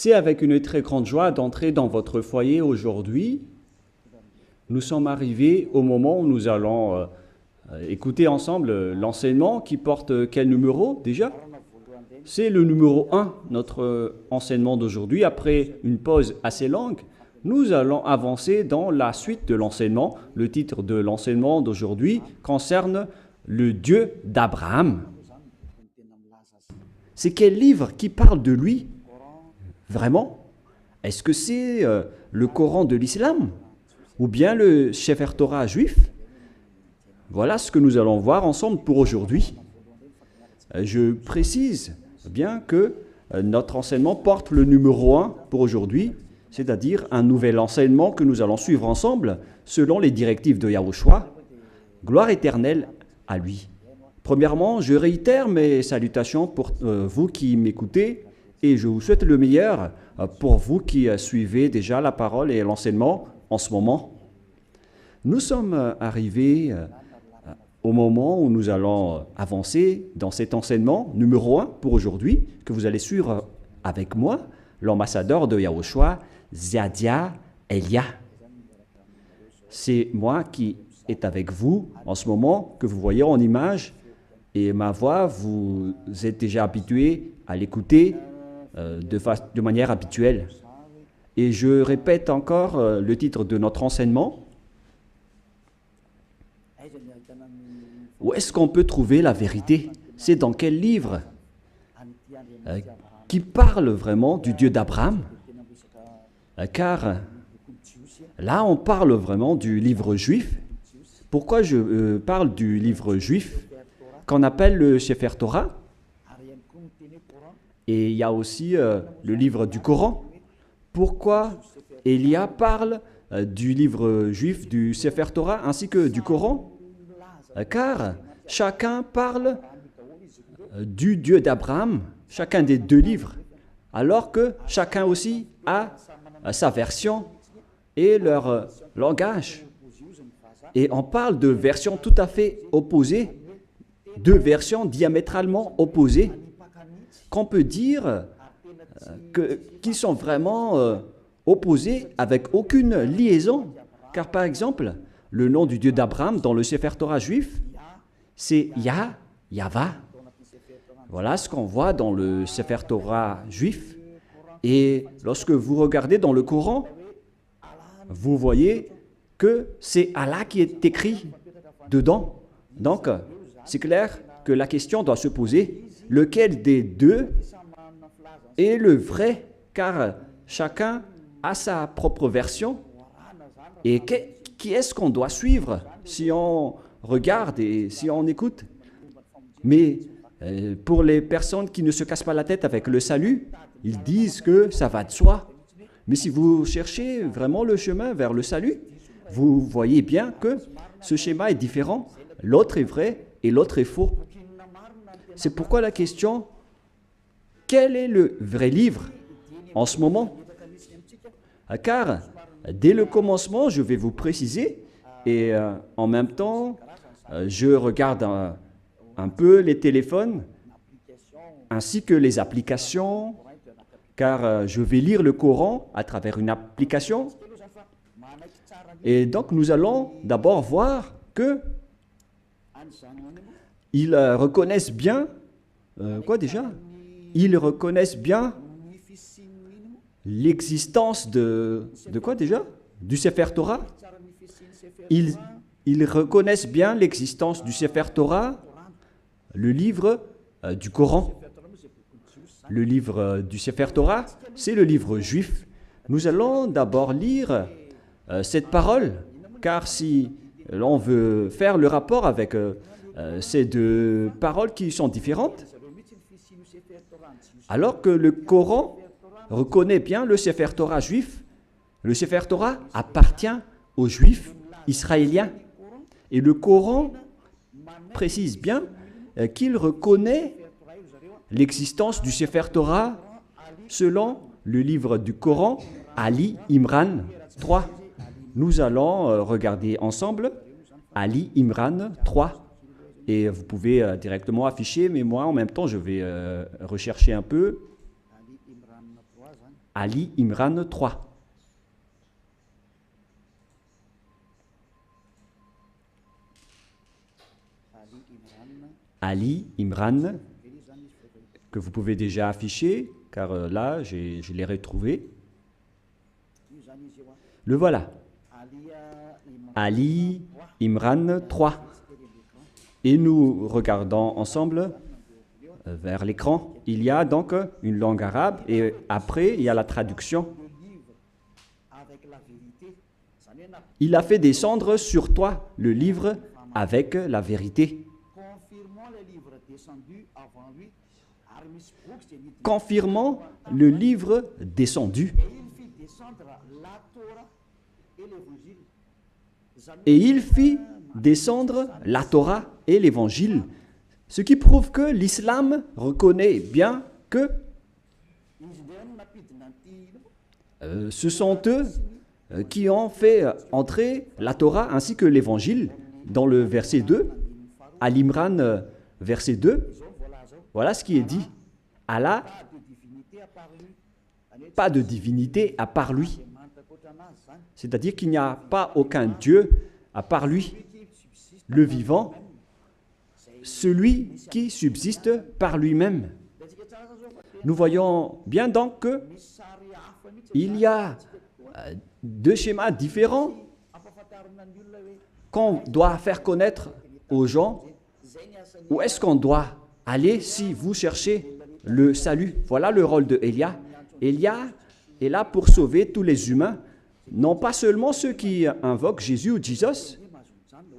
C'est avec une très grande joie d'entrer dans votre foyer aujourd'hui. Nous sommes arrivés au moment où nous allons écouter ensemble l'enseignement qui porte quel numéro déjà? C'est le numéro 1, notre enseignement d'aujourd'hui. Après une pause assez longue, nous allons avancer dans la suite de l'enseignement. Le titre de l'enseignement d'aujourd'hui concerne le Dieu d'Abraham. C'est quel livre qui parle de lui? Vraiment? Est-ce que c'est le Coran de l'islam? Ou bien le Sefer Torah juif? Voilà ce que nous allons voir ensemble pour aujourd'hui. Je précise bien que notre enseignement porte le numéro 1 pour aujourd'hui, c'est-à-dire un nouvel enseignement que nous allons suivre ensemble selon les directives de Yahushua. Gloire éternelle à lui. Premièrement, je réitère mes salutations pour vous qui m'écoutez et je vous souhaite le meilleur pour vous qui suivez déjà la parole et l'enseignement en ce moment. Nous sommes arrivés au moment où nous allons avancer dans cet enseignement numéro 1 pour aujourd'hui, que vous allez suivre avec moi, l'ambassadeur de Yahushua, Ziadia Elia. C'est moi qui est avec vous en ce moment, que vous voyez en image, et ma voix, vous êtes déjà habitué à l'écouter de manière habituelle. Et je répète encore le titre de notre enseignement. Où est-ce qu'on peut trouver la vérité? C'est dans quel livre qui parle vraiment du Dieu d'Abraham? Car là, on parle vraiment du livre juif. Pourquoi je parle du livre juif qu'on appelle le Sefer Torah? Et il y a aussi le livre du Coran. Pourquoi Elia parle du livre juif, du Sefer Torah, ainsi que du Coran? Car chacun parle du Dieu d'Abraham, chacun des deux livres, alors que chacun aussi a sa version et leur langage. Et on parle de versions tout à fait opposées, deux versions diamétralement opposées, qu'on peut dire qu'ils sont vraiment opposés avec aucune liaison. Car par exemple, le nom du Dieu d'Abraham dans le Sefer Torah juif, c'est Yahva. Voilà ce qu'on voit dans le Sefer Torah juif. Et lorsque vous regardez dans le Coran, vous voyez que c'est Allah qui est écrit dedans. Donc, c'est clair que la question doit se poser, lequel des deux est le vrai? Car chacun a sa propre version. Et qui est-ce qu'on doit suivre si on regarde et si on écoute? Mais pour les personnes qui ne se cassent pas la tête avec le salut, ils disent que ça va de soi. Mais si vous cherchez vraiment le chemin vers le salut, vous voyez bien que ce schéma est différent. L'autre est vrai et l'autre est faux. C'est pourquoi la question, quel est le vrai livre en ce moment? Car dès le commencement, je vais vous préciser, et en même temps, je regarde un peu les téléphones, ainsi que les applications, car je vais lire le Coran à travers une application. Et donc, nous allons d'abord voir que ils reconnaissent bien, quoi déjà? Ils reconnaissent bien l'existence de quoi déjà? Du Sefer Torah. Ils reconnaissent bien l'existence du Sefer Torah, le livre du Coran. Le livre du Sefer Torah, c'est le livre juif. Nous allons d'abord lire cette parole, car si l'on veut faire le rapport avec ces deux paroles qui sont différentes, alors que le Coran reconnaît bien le Sefer Torah juif, le Sefer Torah appartient aux Juifs israéliens. Et le Coran précise bien qu'il reconnaît l'existence du Sefer Torah selon le livre du Coran, Ali Imran 3. Nous allons regarder ensemble Ali Imran 3. Et vous pouvez directement afficher, mais moi en même temps je vais rechercher un peu. Ali Imran 3. Ali Imran, que vous pouvez déjà afficher, car là, je l'ai retrouvé. Le voilà. Ali Imran 3. Et nous regardons ensemble vers l'écran. Il y a donc une langue arabe et après, il y a la traduction. Il a fait descendre sur toi le livre avec la vérité. Confirmant le livre descendu. Et il fit descendre la Torah et l'Évangile, ce qui prouve que l'islam reconnaît bien que ce sont eux qui ont fait entrer la Torah ainsi que l'Évangile dans le verset 2, à l'Imran verset 2. Voilà ce qui est dit. Allah, pas de divinité à part lui. C'est-à-dire qu'il n'y a pas aucun Dieu à part lui, le vivant, celui qui subsiste par lui-même. Nous voyons bien donc qu'il y a deux schémas différents qu'on doit faire connaître aux gens. Où est-ce qu'on doit aller si vous cherchez le salut? Voilà le rôle de Élia. Élia est là pour sauver tous les humains, non pas seulement ceux qui invoquent Jésus ou Jesus,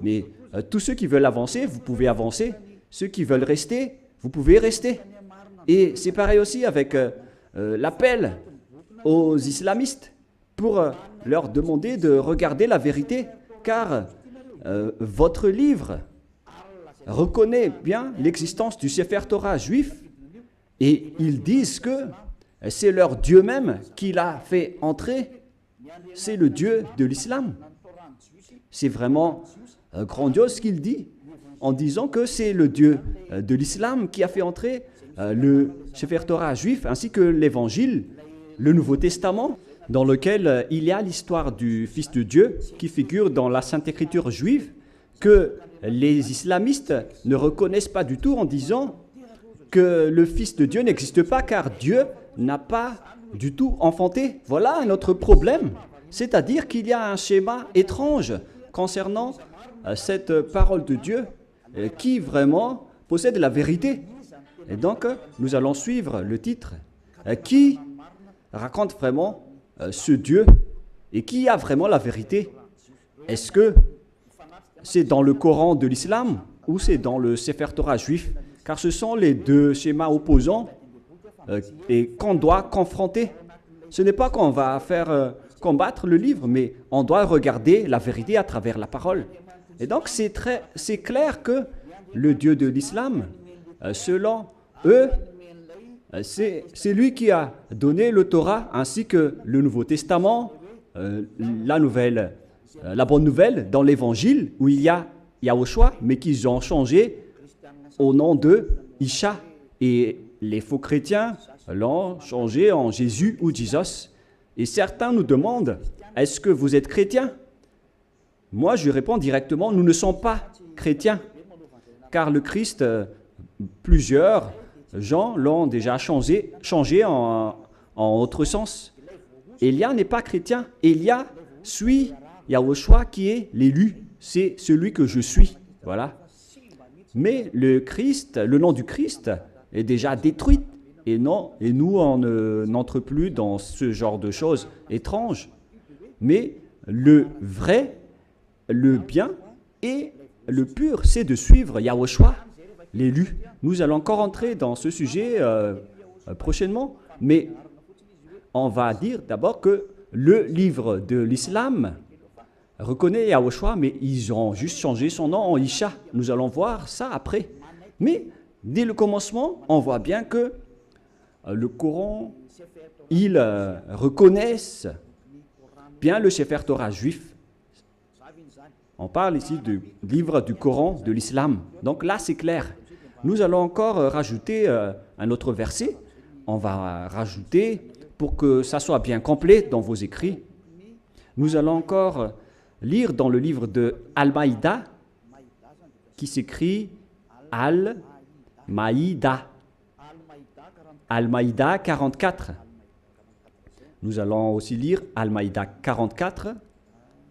mais tous ceux qui veulent avancer, vous pouvez avancer. Ceux qui veulent rester, vous pouvez rester. Et c'est pareil aussi avec l'appel aux islamistes pour leur demander de regarder la vérité, car votre livre reconnaît bien l'existence du Sefer Torah juif et ils disent que c'est leur Dieu même qui l'a fait entrer. C'est le Dieu de l'islam. C'est vraiment grandiose ce qu'il dit en disant que c'est le Dieu de l'islam qui a fait entrer le Sefer Torah juif ainsi que l'Évangile, le Nouveau Testament, dans lequel il y a l'histoire du Fils de Dieu qui figure dans la Sainte Écriture juive, que les islamistes ne reconnaissent pas du tout en disant que le Fils de Dieu n'existe pas car Dieu n'a pas du tout enfanté. Voilà un autre problème, c'est-à-dire qu'il y a un schéma étrange concernant cette parole de Dieu qui vraiment possède la vérité. Et donc, nous allons suivre le titre qui raconte vraiment ce Dieu et qui a vraiment la vérité. Est-ce que c'est dans le Coran de l'islam ou c'est dans le Sefer Torah juif? Car ce sont les deux schémas opposants et qu'on doit confronter. Ce n'est pas qu'on va faire combattre le livre, mais on doit regarder la vérité à travers la parole. Et donc c'est clair que le Dieu de l'islam, selon eux, c'est lui qui a donné le Torah ainsi que le Nouveau Testament, la bonne nouvelle dans l'Évangile où il y a Yahushua, mais qu'ils ont changé au nom de Isha. Et les faux chrétiens l'ont changé en Jésus ou Jesus. Et certains nous demandent, est-ce que vous êtes chrétien? Moi, je réponds directement, nous ne sommes pas chrétiens. Car le Christ, plusieurs gens l'ont déjà changé en autre sens. Élia n'est pas chrétien. Élia suit Yahushua qui est l'élu. C'est celui que je suis. Voilà. Mais le Christ, le nom du Christ est déjà détruit. Et nous, on n'entre plus dans ce genre de choses étranges. Mais le vrai, le bien et le pur, c'est de suivre Yahushua, l'élu. Nous allons encore entrer dans ce sujet prochainement, mais on va dire d'abord que le livre de l'islam reconnaît Yahushua, mais ils ont juste changé son nom en Isha. Nous allons voir ça après. Mais dès le commencement, on voit bien que le Coran, ils reconnaissent bien le Sefer Torah juif. On parle ici du livre du Coran de l'islam. Donc là, c'est clair. Nous allons encore rajouter un autre verset. On va rajouter pour que ça soit bien complet dans vos écrits, nous allons encore lire dans le livre de Al-Maïda, qui s'écrit Al-Maïda. Al-Maïda 44. Nous allons aussi lire Al-Maïda 44,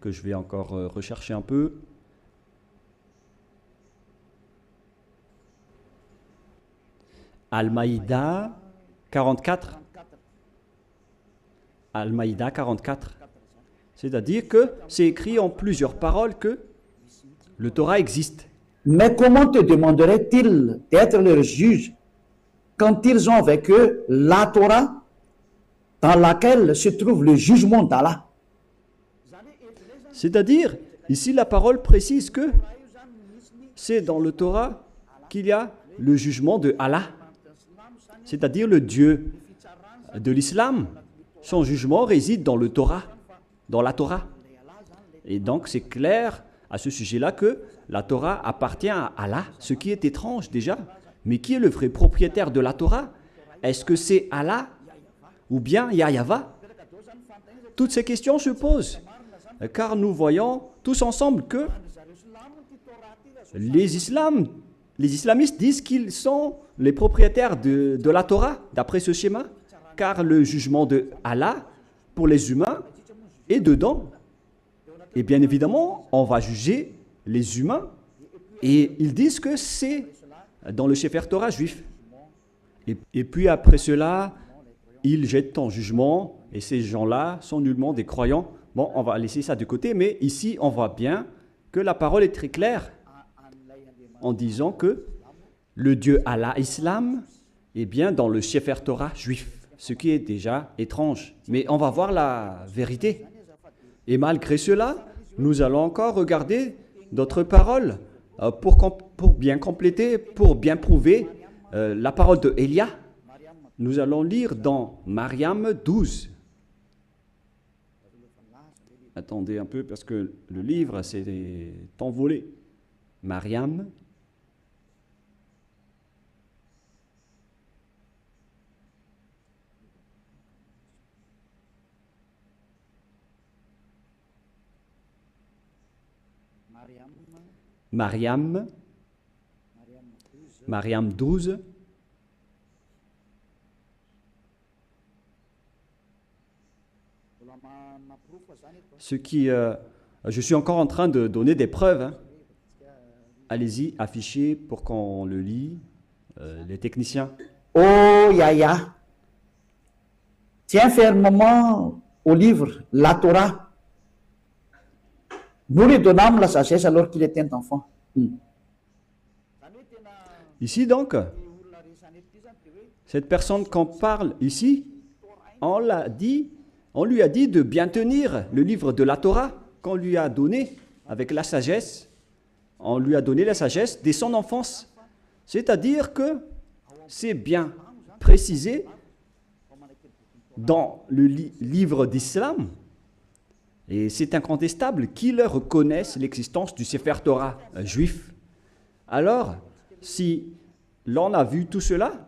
que je vais encore rechercher un peu. Al-Maïda 44. Al-Maïda 44. C'est-à-dire que c'est écrit en plusieurs paroles que le Torah existe. Mais comment te demanderaient-ils d'être leurs juges quand ils ont avec eux la Torah dans laquelle se trouve le jugement d'Allah? C'est-à-dire, ici la parole précise que c'est dans le Torah qu'il y a le jugement de Allah, c'est-à-dire le Dieu de l'islam. Son jugement réside dans le Torah, dans la Torah. Et donc c'est clair à ce sujet-là que la Torah appartient à Allah, ce qui est étrange déjà. Mais qui est le vrai propriétaire de la Torah? Est-ce que c'est Allah ou bien Yahva? Toutes ces questions se posent, car nous voyons tous ensemble que les islamistes disent qu'ils sont les propriétaires de la Torah, d'après ce schéma, car le jugement de Allah pour les humains est dedans. Et bien évidemment, on va juger les humains, et ils disent que c'est dans le Sefer Torah juif. Et puis après cela, ils jettent en jugement, et ces gens-là sont nullement des croyants. Bon, on va laisser ça de côté, mais ici, on voit bien que la parole est très claire en disant que le Dieu Allah Islam est bien dans le Sefer Torah juif, ce qui est déjà étrange. Mais on va voir la vérité. Et malgré cela, nous allons encore regarder d'autres paroles pour bien compléter, pour bien prouver la parole de Élia. Nous allons lire dans Mariam 12. Attendez un peu parce que le livre s'est envolé. Mariam. Mariam 12. Ce qui, je suis encore en train de donner des preuves. Hein. Allez-y, affichez pour qu'on le lit, les techniciens. Oh Yahya, tiens fermement au livre, la Torah. Nous lui donnâmes la sagesse alors qu'il était enfant. Ici donc, cette personne qu'on parle ici, on lui a dit de bien tenir le livre de la Torah qu'on lui a donné avec la sagesse. On lui a donné la sagesse dès son enfance. C'est-à-dire que c'est bien précisé dans le livre d'Islam, et c'est incontestable qu'ils reconnaissent l'existence du Sefer Torah juif. Alors, si l'on a vu tout cela,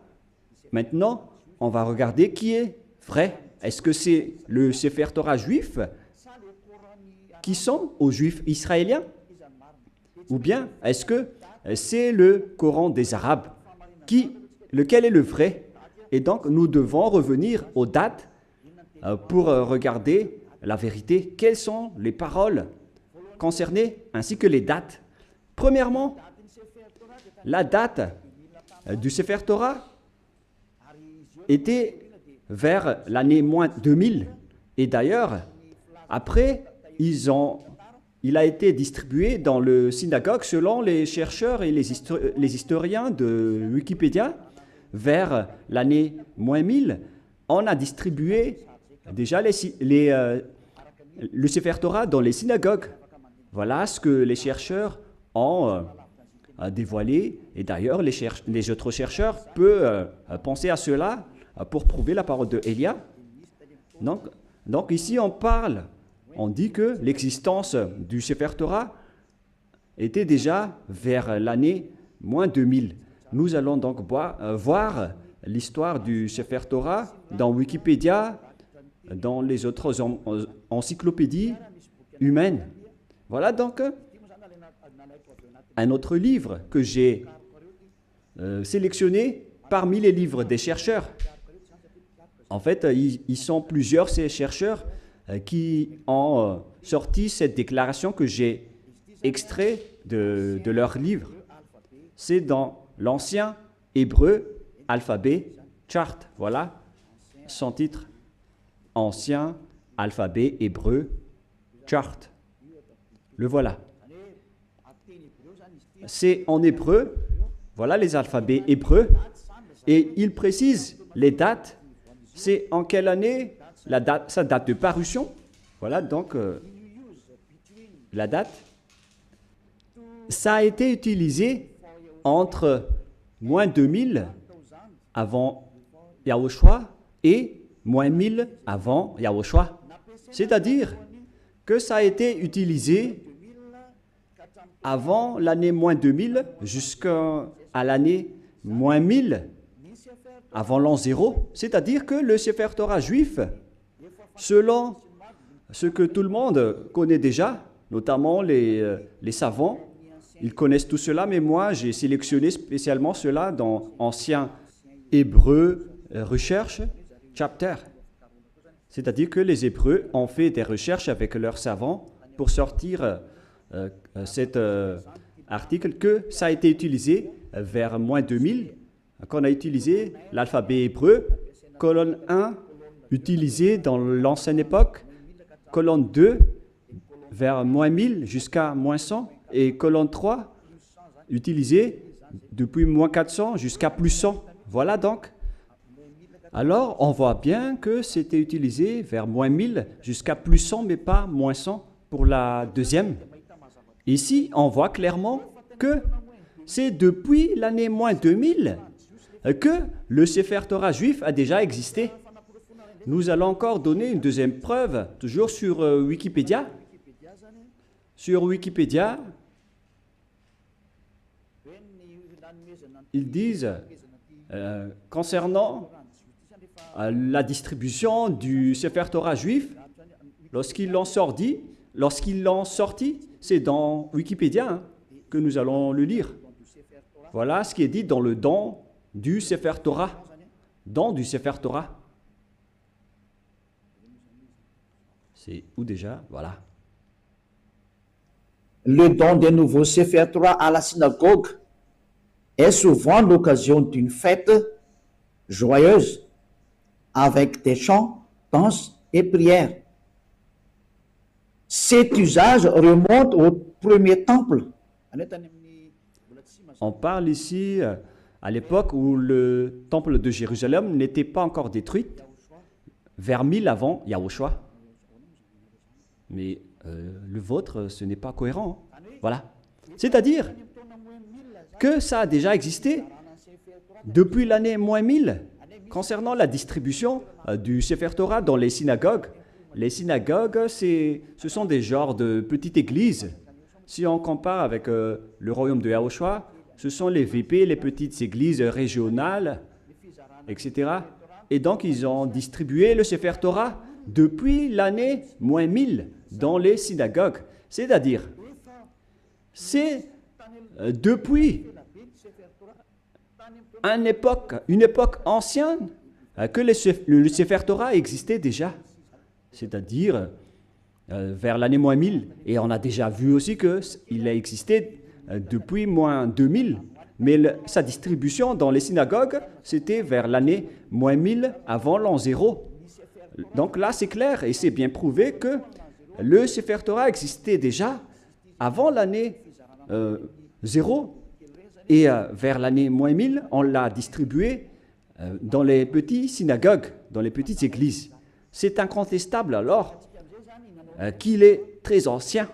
maintenant, on va regarder qui est vrai. Est-ce que c'est le Sefer Torah juif qui sont aux Juifs israéliens? Ou bien est-ce que c'est le Coran des Arabes? Lequel est le vrai? Et donc, nous devons revenir aux dates pour regarder la vérité. Quelles sont les paroles concernées ainsi que les dates? Premièrement, la date du Sefer Torah était vers l'année moins 2000. Et d'ailleurs, après, il a été distribué dans le synagogue selon les chercheurs et les historiens de Wikipédia. Vers l'année moins 1000, on a distribué déjà le Sefer Torah dans les synagogues. Voilà ce que les chercheurs ont dévoilé. Et d'ailleurs, les autres chercheurs peuvent penser à cela pour prouver la parole de Élia. Donc ici, on dit que l'existence du Sefer Torah était déjà vers l'année moins 2000. Nous allons donc voir l'histoire du Sefer Torah dans Wikipédia dans les autres encyclopédies humaines. Voilà donc un autre livre que j'ai sélectionné parmi les livres des chercheurs. En fait, ils sont plusieurs, ces chercheurs, qui ont sorti cette déclaration que j'ai extrait de leur livre. C'est dans l'ancien hébreu alphabet chart. Voilà son titre. Ancien alphabet hébreu chart. Le voilà. C'est en hébreu. Voilà les alphabets hébreux. Et il précise les dates. C'est en quelle année sa date de parution. Voilà donc la date. Ça a été utilisé entre moins 2000 avant Yahushua et moins 1000 avant Yahushua. C'est-à-dire que ça a été utilisé avant l'année moins 2000 jusqu'à l'année moins 1000 avant l'an 0. C'est-à-dire que le Sefer Torah juif, selon ce que tout le monde connaît déjà, notamment les savants, ils connaissent tout cela, mais moi j'ai sélectionné spécialement cela dans Ancien Hébreu Recherche Chapter. C'est-à-dire que les Hébreux ont fait des recherches avec leurs savants pour sortir cet article que ça a été utilisé vers moins 2000, qu'on a utilisé l'alphabet hébreu, colonne 1 utilisé dans l'ancienne époque, colonne 2 vers moins 1000 jusqu'à moins 100, et colonne 3 utilisée depuis moins 400 jusqu'à plus 100. Voilà donc. Alors, on voit bien que c'était utilisé vers moins 1000 jusqu'à plus 100, mais pas moins 100 pour la deuxième. Ici, on voit clairement que c'est depuis l'année moins 2000 que le Sefer Torah juif a déjà existé. Nous allons encore donner une deuxième preuve, toujours sur Wikipédia. Sur Wikipédia, ils disent, concernant la distribution du Sefer Torah juif, lorsqu'ils l'ont sorti, c'est dans Wikipédia que nous allons le lire. Voilà ce qui est dit dans le don du Sefer Torah. Don du Sefer Torah. C'est où déjà? Voilà. Le don des nouveaux Sefer Torah à la synagogue est souvent l'occasion d'une fête joyeuse avec des chants, danses et prières. Cet usage remonte au premier temple. On parle ici à l'époque où le temple de Jérusalem n'était pas encore détruit, vers 1000 avant Yahushua. Mais le vôtre, ce n'est pas cohérent. Voilà. C'est-à-dire que ça a déjà existé depuis l'année moins 1000 concernant la distribution du Sefer Torah dans les synagogues. Les synagogues, ce sont des genres de petites églises. Si on compare avec le royaume de Yahushua, ce sont les VP, les petites églises régionales, etc. Et donc, ils ont distribué le Sefer Torah depuis l'année moins 1000 dans les synagogues. C'est-à-dire, c'est depuis une époque ancienne que le Sefer Torah existait déjà. C'est-à-dire vers l'année moins 1000. Et on a déjà vu aussi qu'il a existé depuis moins 2000. Mais sa distribution dans les synagogues, c'était vers l'année moins 1000 avant l'an 0. Donc là, c'est clair et c'est bien prouvé que le Sefer Torah existait déjà avant l'année 0. Et vers l'année moins 1000, on l'a distribué dans les petites synagogues, dans les petites églises. C'est incontestable alors qu'il est très ancien.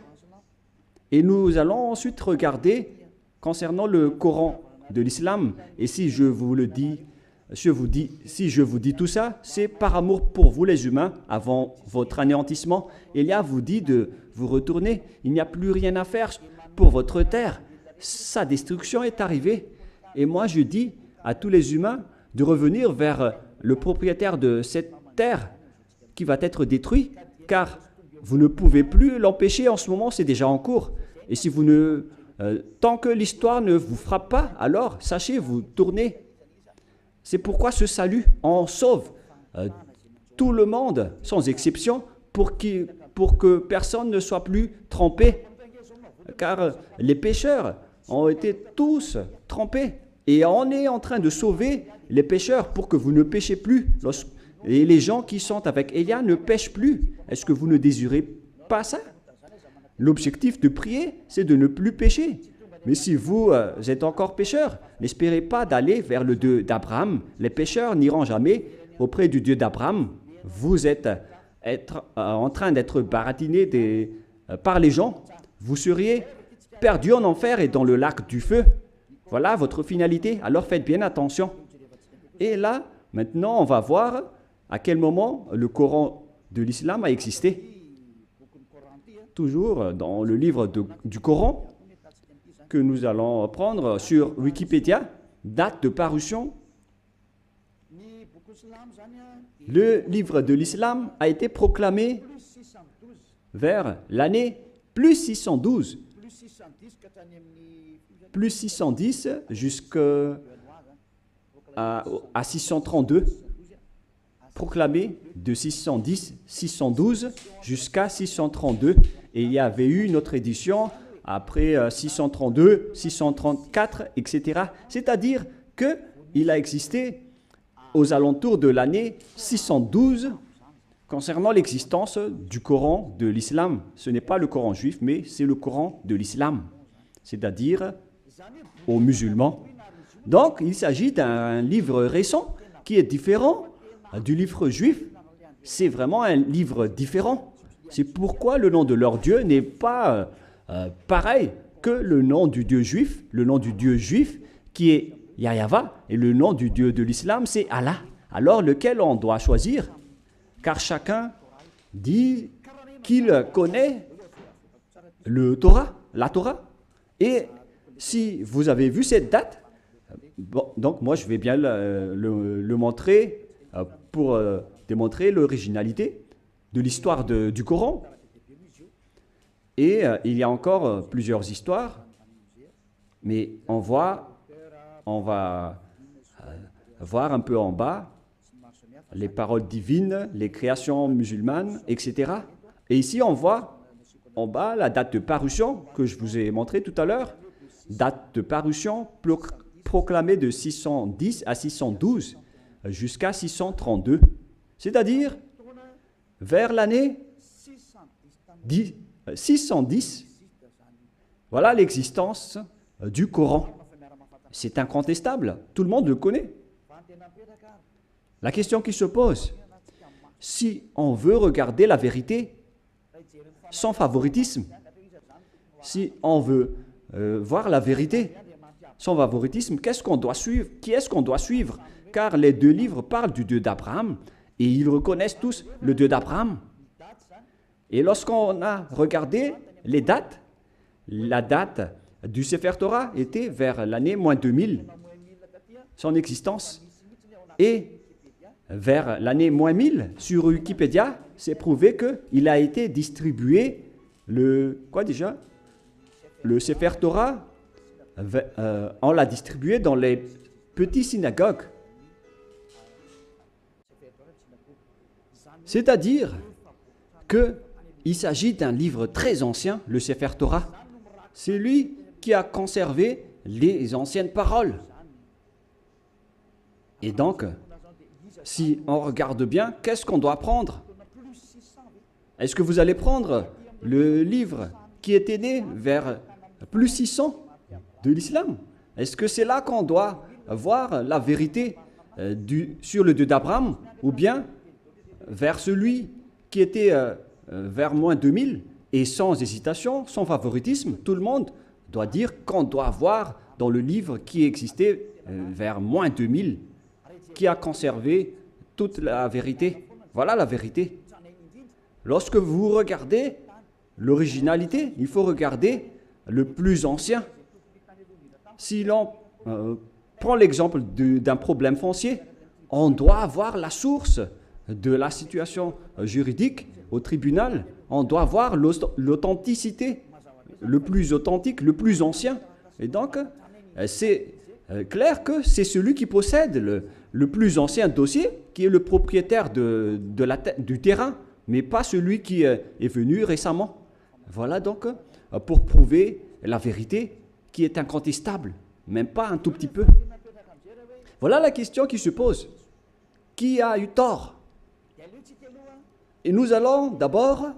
Et nous allons ensuite regarder concernant le Coran de l'islam. Et si je vous dis tout ça, c'est par amour pour vous les humains, avant votre anéantissement. Élia vous dit de vous retourner. Il n'y a plus rien à faire pour votre terre. Sa destruction est arrivée. Et moi je dis à tous les humains de revenir vers le propriétaire de cette terre qui va être détruit, car vous ne pouvez plus l'empêcher en ce moment, c'est déjà en cours. Et si vous ne, tant que l'histoire ne vous frappe pas, alors sachez, vous tournez. C'est pourquoi ce salut en sauve tout le monde, sans exception, pour que personne ne soit plus trempé. Car les pécheurs ont été tous trempés. Et on est en train de sauver les pécheurs pour que vous ne péchez plus. Et les gens qui sont avec Élia ne pêchent plus. Est-ce que vous ne désirez pas ça? L'objectif de prier, c'est de ne plus pécher. Mais si vous êtes encore pécheur, n'espérez pas d'aller vers le Dieu d'Abraham. Les pécheurs n'iront jamais auprès du Dieu d'Abraham. Vous êtes en train d'être baratiné par les gens. Vous seriez perdu en enfer et dans le lac du feu. Voilà votre finalité. Alors faites bien attention. Et là, maintenant, on va voir à quel moment le Coran de l'islam a existé. Toujours dans le livre du Coran que nous allons prendre sur Wikipédia, date de parution. Le livre de l'islam a été proclamé vers l'année plus 612, plus 610 jusqu'à 632, proclamé de 612 jusqu'à 632. Et il y avait eu une autre édition après 632, 634, etc. C'est-à-dire qu'il a existé aux alentours de l'année 612 concernant l'existence du Coran de l'islam. Ce n'est pas le Coran juif, mais c'est le Coran de l'islam, c'est-à-dire aux musulmans. Donc, il s'agit d'un livre récent qui est différent du livre juif. C'est vraiment un livre différent. C'est pourquoi le nom de leur Dieu n'est pas pareil que le nom du Dieu juif. Le nom du Dieu juif qui est Yahweh et le nom du Dieu de l'islam, c'est Allah. Alors, lequel on doit choisir? Car chacun dit qu'il connaît la Torah. Et si vous avez vu cette date, bon, donc moi je vais bien le montrer pour démontrer l'originalité de l'histoire du Coran. Et il y a encore plusieurs histoires, mais on va voir un peu en bas les paroles divines, les créations musulmanes, etc. Et ici, on voit en bas la date de parution que je vous ai montré tout à l'heure. Date de parution proclamée de 610 à 612 jusqu'à 632. C'est-à-dire vers l'année 610. Voilà l'existence du Coran. C'est incontestable, tout le monde le connaît. La question qui se pose, si on veut regarder la vérité sans favoritisme, si on veut voir la vérité sans favoritisme, qu'est-ce qu'on doit suivre? Qui est-ce qu'on doit suivre? Car les deux livres parlent du Dieu d'Abraham et ils reconnaissent tous le Dieu d'Abraham. Et lorsqu'on a regardé les dates, la date du Sefer Torah était vers l'année moins 2000, son existence. Et vers l'année moins 1000, sur Wikipédia, c'est prouvé qu'il a été distribué, le Sefer Torah, on l'a distribué dans les petites synagogues. C'est-à-dire qu'il s'agit d'un livre très ancien, le Sefer Torah. C'est lui qui a conservé les anciennes paroles. Et donc, si on regarde bien, qu'est-ce qu'on doit prendre? Est-ce que vous allez prendre le livre qui était né vers plus 600 de l'islam? Est-ce que c'est là qu'on doit voir la vérité sur le Dieu d'Abraham, ou bien vers celui qui était vers moins 2000? Et sans hésitation, sans favoritisme, tout le monde doit dire qu'on doit voir dans le livre qui existait vers moins 2000, qui a conservé toute la vérité. Voilà la vérité. Lorsque vous regardez l'originalité, il faut regarder le plus ancien. Si l'on prend l'exemple d'un problème foncier, on doit avoir la source de la situation juridique au tribunal, on doit voir l'authenticité, le plus authentique, le plus ancien. Et donc, c'est clair que c'est celui qui possède le plus ancien dossier qui est le propriétaire du terrain, mais pas celui qui est venu récemment. Voilà donc pour prouver la vérité qui est incontestable, même pas un tout petit peu. Voilà la question qui se pose. Qui a eu tort? Et nous allons d'abord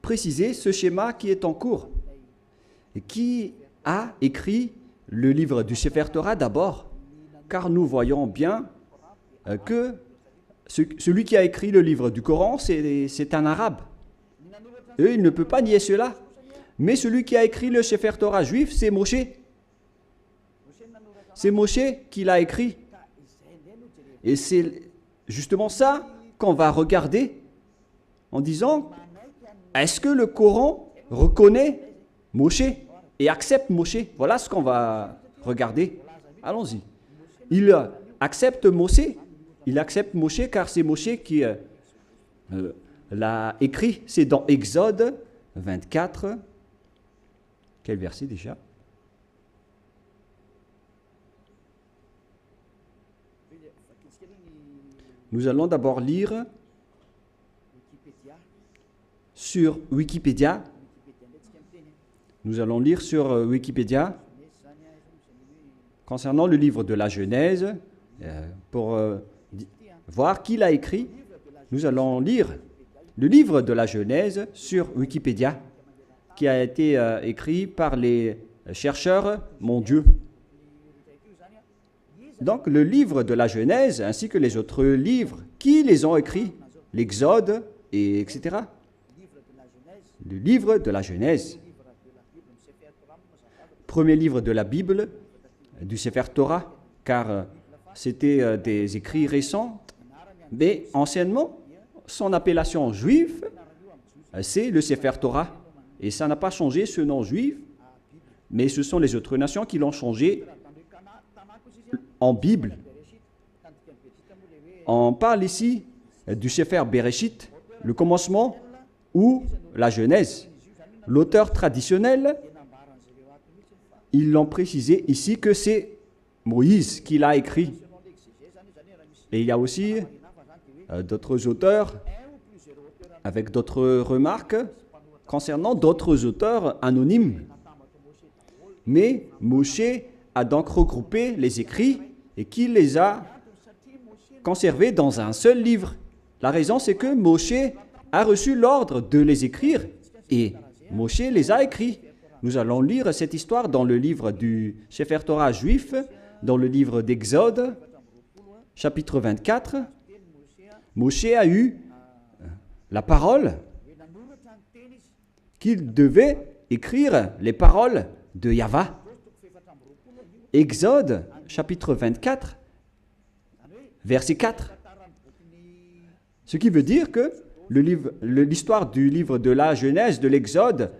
préciser ce schéma qui est en cours. Et qui a écrit le livre du Sefer Torah d'abord? Car nous voyons bien que celui qui a écrit le livre du Coran, c'est un arabe. Et il ne peut pas nier cela. Mais celui qui a écrit le Sefer Torah juif, c'est Moshe. C'est Moshe qui l'a écrit. Et c'est justement ça qu'on va regarder en disant, est-ce que le Coran reconnaît Moshe et accepte Moshe? Voilà ce qu'on va regarder. Allons-y. Il accepte Moshe. Il accepte Moshe car c'est Moshe qui l'a écrit. C'est dans Exode 24. Quel verset déjà? Nous allons d'abord lire sur Wikipédia. Nous allons lire sur Wikipédia concernant le livre de la Genèse pour voir qui l'a écrit. Nous allons lire le livre de la Genèse sur Wikipédia qui a été écrit par les chercheurs mondiaux. Donc le livre de la Genèse ainsi que les autres livres, qui les ont écrits? L'Exode, etc. Le livre de la Genèse. Premier livre de la Bible, du Sefer Torah, car c'était des écrits récents, mais anciennement, son appellation juive, c'est le Sefer Torah. Et ça n'a pas changé ce nom juif, mais ce sont les autres nations qui l'ont changé en Bible. On parle ici du Sefer Bereshit, le commencement, ou la Genèse. L'auteur traditionnel, ils l'ont précisé ici que c'est Moïse qui l'a écrit. Et il y a aussi d'autres auteurs avec d'autres remarques concernant d'autres auteurs anonymes. Mais Moshe a donc regroupé les écrits et qui les a conservés dans un seul livre. La raison, c'est que Moshe a reçu l'ordre de les écrire et Moshe les a écrits. Nous allons lire cette histoire dans le livre du Sefer Torah juif, dans le livre d'Exode, chapitre 24. Moshe a eu la parole qu'il devait écrire les paroles de Yahweh. Exode, chapitre 24, verset 4. Ce qui veut dire que l'histoire du livre de la Genèse, de l'Exode,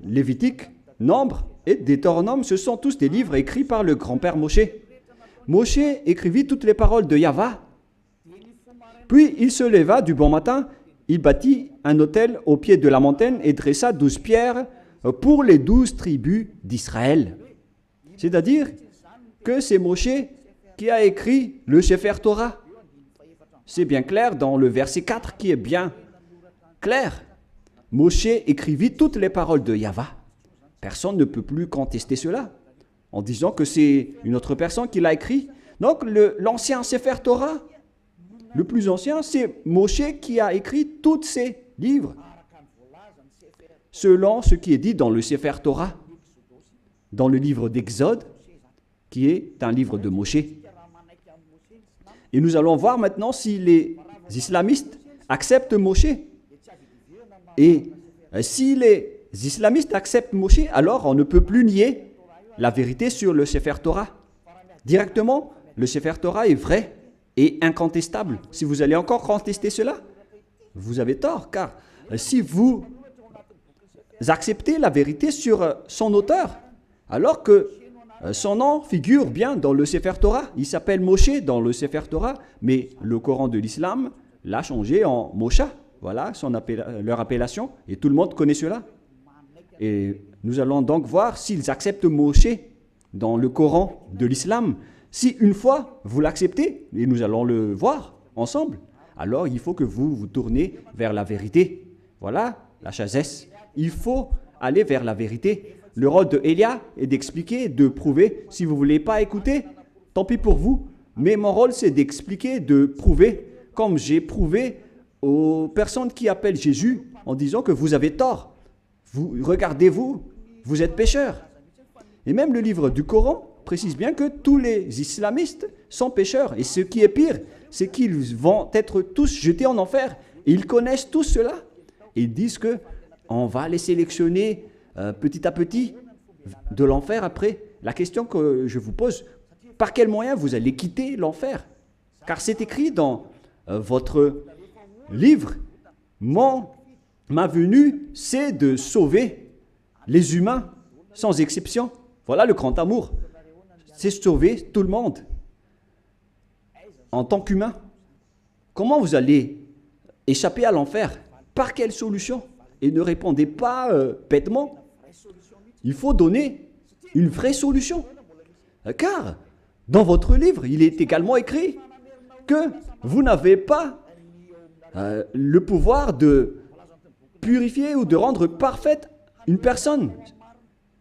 Lévitique, Nombre et Deutéronome, ce sont tous des livres écrits par le grand-père Moshe. Moshe écrivit toutes les paroles de Yahweh. Puis il se leva du bon matin, il bâtit un autel au pied de la montagne et dressa 12 pierres pour les 12 tribus d'Israël. C'est-à-dire que c'est Moshe qui a écrit le Sefer Torah. C'est bien clair dans le verset 4 qui est bien clair. Moshe écrivit toutes les paroles de Yahweh. Personne ne peut plus contester cela en disant que c'est une autre personne qui l'a écrit. Donc l'ancien Sefer Torah, le plus ancien, c'est Moshe qui a écrit tous ces livres selon ce qui est dit dans le Sefer Torah, dans le livre d'Exode, qui est un livre de Moshe. Et nous allons voir maintenant si les islamistes acceptent Moshe. Et si les islamistes acceptent Moshe, alors on ne peut plus nier la vérité sur le Sefer Torah. Directement, le Sefer Torah est vrai et incontestable. Si vous allez encore contester cela, vous avez tort, car si vous acceptez la vérité sur son auteur, alors que Son nom figure bien dans le Sefer Torah. Il s'appelle Moshe dans le Sefer Torah, mais le Coran de l'islam l'a changé en Mosha. Voilà leur appellation, et tout le monde connaît cela. Et nous allons donc voir s'ils acceptent Moshe dans le Coran de l'islam. Si une fois vous l'acceptez, et nous allons le voir ensemble, alors il faut que vous vous tournez vers la vérité. Voilà la sagesse. Il faut aller vers la vérité. Le rôle de Elia est d'expliquer, de prouver. Si vous ne voulez pas écouter, tant pis pour vous. Mais mon rôle, c'est d'expliquer, de prouver, comme j'ai prouvé aux personnes qui appellent Jésus en disant que vous avez tort. Regardez-vous, vous êtes pécheurs. Et même le livre du Coran précise bien que tous les islamistes sont pécheurs. Et ce qui est pire, c'est qu'ils vont être tous jetés en enfer. Et ils connaissent tout cela. Et ils disent qu'on va les sélectionner petit à petit de l'enfer après. La question que je vous pose, par quel moyen vous allez quitter l'enfer? Car c'est écrit dans votre livre, ma venue, c'est de sauver les humains sans exception. Voilà le grand amour. C'est sauver tout le monde en tant qu'humain. Comment vous allez échapper à l'enfer? Par quelle solution? Et ne répondez pas bêtement. Il faut donner une vraie solution. Car dans votre livre, il est également écrit que vous n'avez pas le pouvoir de purifier ou de rendre parfaite une personne.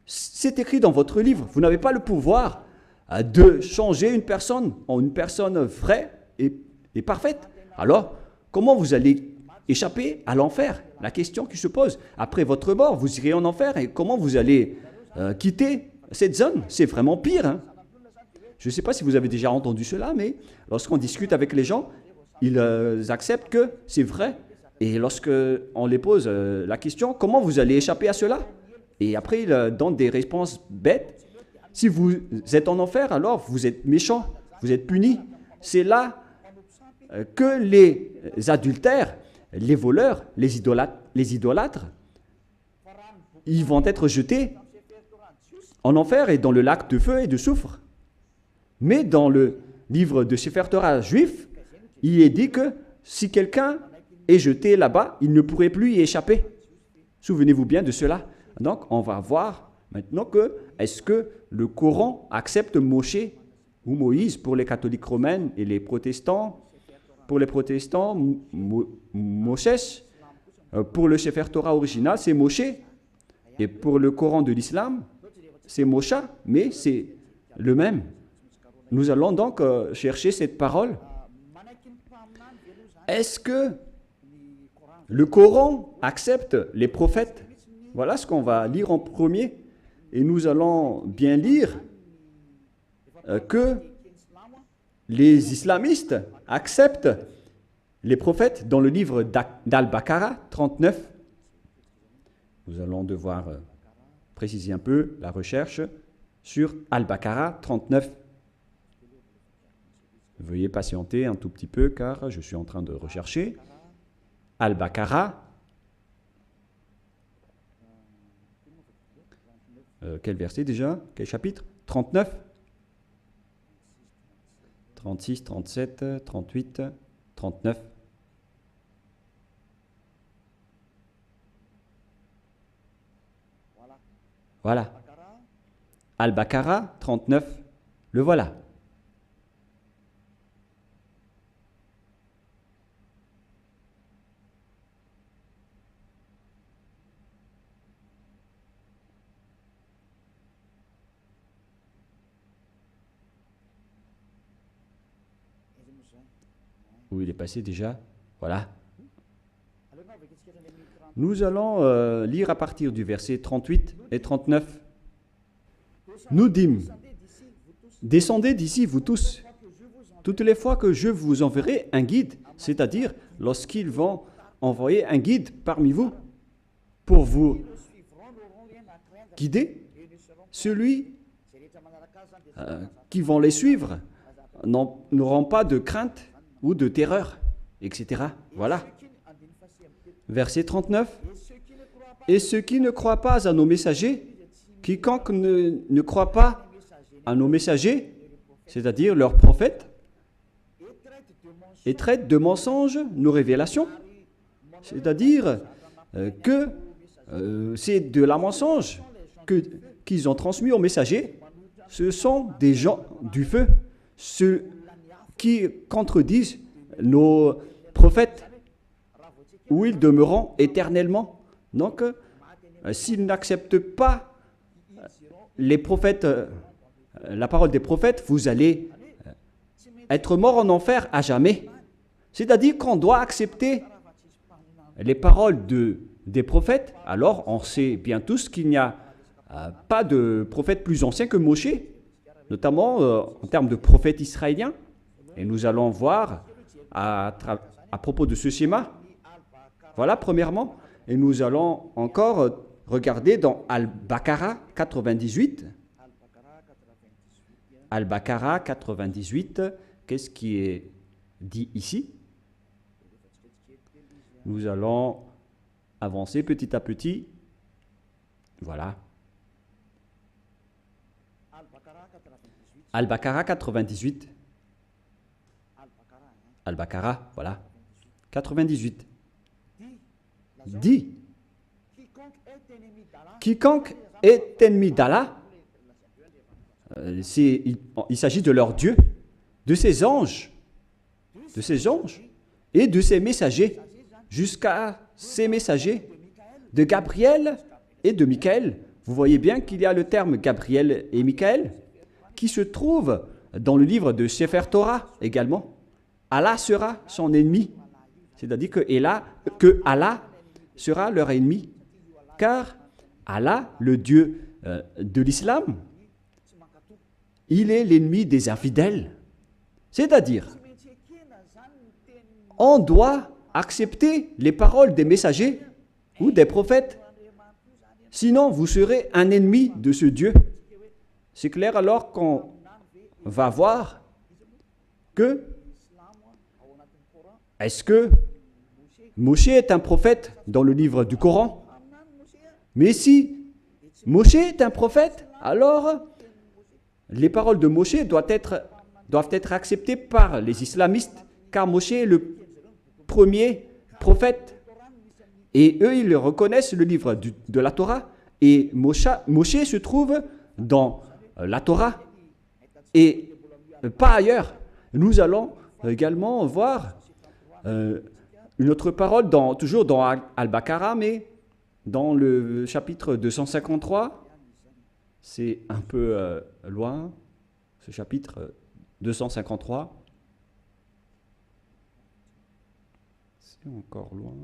C'est écrit dans votre livre. Vous n'avez pas le pouvoir de changer une personne en une personne vraie et parfaite. Alors, comment vous allez échapper à l'enfer? La question qui se pose. Après votre mort, vous irez en enfer et comment vous allez quitter cette zone? C'est vraiment pire. Hein? Je ne sais pas si vous avez déjà entendu cela, mais lorsqu'on discute avec les gens, ils acceptent que c'est vrai. Et lorsqu'on les pose la question, comment vous allez échapper à cela? Et après, ils donnent des réponses bêtes. Si vous êtes en enfer, alors vous êtes méchant, vous êtes puni. C'est là que les adultères, les voleurs, les idolâtres, ils vont être jetés en enfer et dans le lac de feu et de soufre. Mais dans le livre de Sefer Torah juif, il est dit que si quelqu'un est jeté là-bas, il ne pourrait plus y échapper. Souvenez-vous bien de cela. Donc, on va voir maintenant que est-ce que le Coran accepte Moshe ou Moïse pour les catholiques romains et les protestants. Pour les protestants, Moshe. Pour le Sefer Torah original, c'est Moshe. Et pour le Coran de l'islam, c'est Mosha, mais c'est le même. Nous allons donc chercher cette parole. Est-ce que le Coran accepte les prophètes? Voilà ce qu'on va lire en premier. Et nous allons bien lire que les islamistes acceptent les prophètes dans le livre d'Al-Baqarah 39. Nous allons devoir préciser un peu la recherche sur Al-Baqarah 39. Veuillez patienter un tout petit peu car je suis en train de rechercher. Al-Baqarah. Quel verset déjà? Quel chapitre? 39, 36, 37, 38, 39. Voilà. Al-Baqarah 39. Le voilà. Où il est passé déjà? Voilà. Nous allons lire à partir du verset 38 et 39. Nous dîmes, descendez d'ici, vous tous, toutes les fois que je vous enverrai un guide, c'est-à-dire lorsqu'ils vont envoyer un guide parmi vous pour vous guider, celui qui vont les suivre n'auront pas de crainte ou de terreur, etc. Voilà. Verset 39. Et ceux qui ne croient pas à nos messagers, quiconque ne croit pas à nos messagers, c'est-à-dire leurs prophètes, et traitent de mensonges nos révélations. C'est-à-dire que c'est de la mensonge qu'ils ont transmis aux messagers. Ce sont des gens du feu, ceux qui contredisent nos prophètes, où ils demeureront éternellement. Donc, s'ils n'acceptent pas les prophètes, la parole des prophètes, vous allez être mort en enfer à jamais. C'est-à-dire qu'on doit accepter les paroles des prophètes. Alors, on sait bien tous qu'il n'y a pas de prophète plus ancien que Moshe, notamment en termes de prophète israélien. Et nous allons voir à propos de ce schéma. Voilà, premièrement. Et nous allons encore regarder dans Al-Baqarah 98. Al-Baqarah 98, qu'est-ce qui est dit ici? Nous allons avancer petit à petit. Voilà. Al-Baqarah 98. Al-Baqarah, voilà. 98. Dit, quiconque est ennemi d'Allah, il s'agit de leur Dieu, de ses anges et de ses messagers, jusqu'à ses messagers, de Gabriel et de Michaël. Vous voyez bien qu'il y a le terme Gabriel et Michaël qui se trouve dans le livre de Sefer Torah également. Allah sera son ennemi, c'est-à-dire que Allah sera leur ennemi, car Allah, le Dieu de l'islam, il est l'ennemi des infidèles. C'est-à-dire, on doit accepter les paroles des messagers ou des prophètes, sinon vous serez un ennemi de ce Dieu. C'est clair alors qu'on va voir que est-ce que Moshe est un prophète dans le livre du Coran? Mais si Moshe est un prophète, alors les paroles de Moshe doivent être acceptées par les islamistes, car Moshe est le premier prophète. Et eux, ils reconnaissent le livre de la Torah. Et Moshe se trouve dans la Torah et pas ailleurs. Nous allons également voir une autre parole, toujours dans Al-Baqarah, mais dans le chapitre 253. C'est un peu loin, ce chapitre 253. C'est encore loin.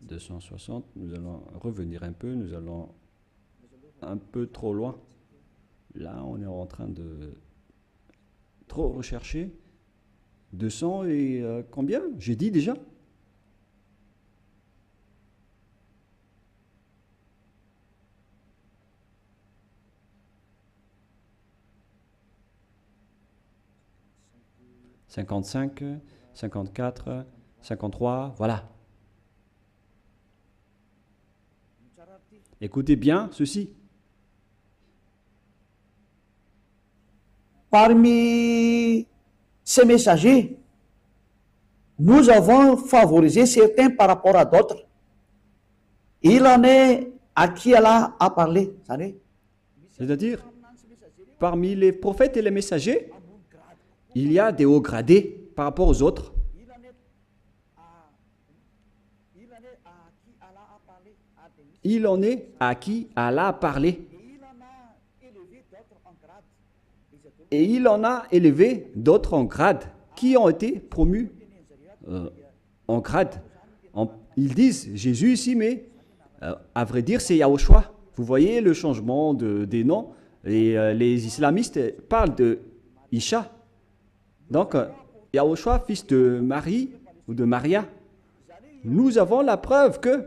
« 260, nous allons revenir un peu, nous allons un peu trop loin. Là, on est en train de trop rechercher. 200 et combien? J'ai dit déjà. « 55, 54, 53, voilà. Écoutez bien ceci. Parmi ces messagers, nous avons favorisé certains par rapport à d'autres. Il en est à qui Allah a parlé. C'est-à-dire, parmi les prophètes et les messagers, il y a des hauts gradés par rapport aux autres. Il en est à qui Allah a parlé. Et il en a élevé d'autres en grade, qui ont été promus en grade. Ils disent Jésus ici, mais à vrai dire, c'est Yahushua. Vous voyez le changement des noms. Et les islamistes parlent de Isha. Donc, Yahushua, fils de Marie ou de Maria. Nous avons la preuve que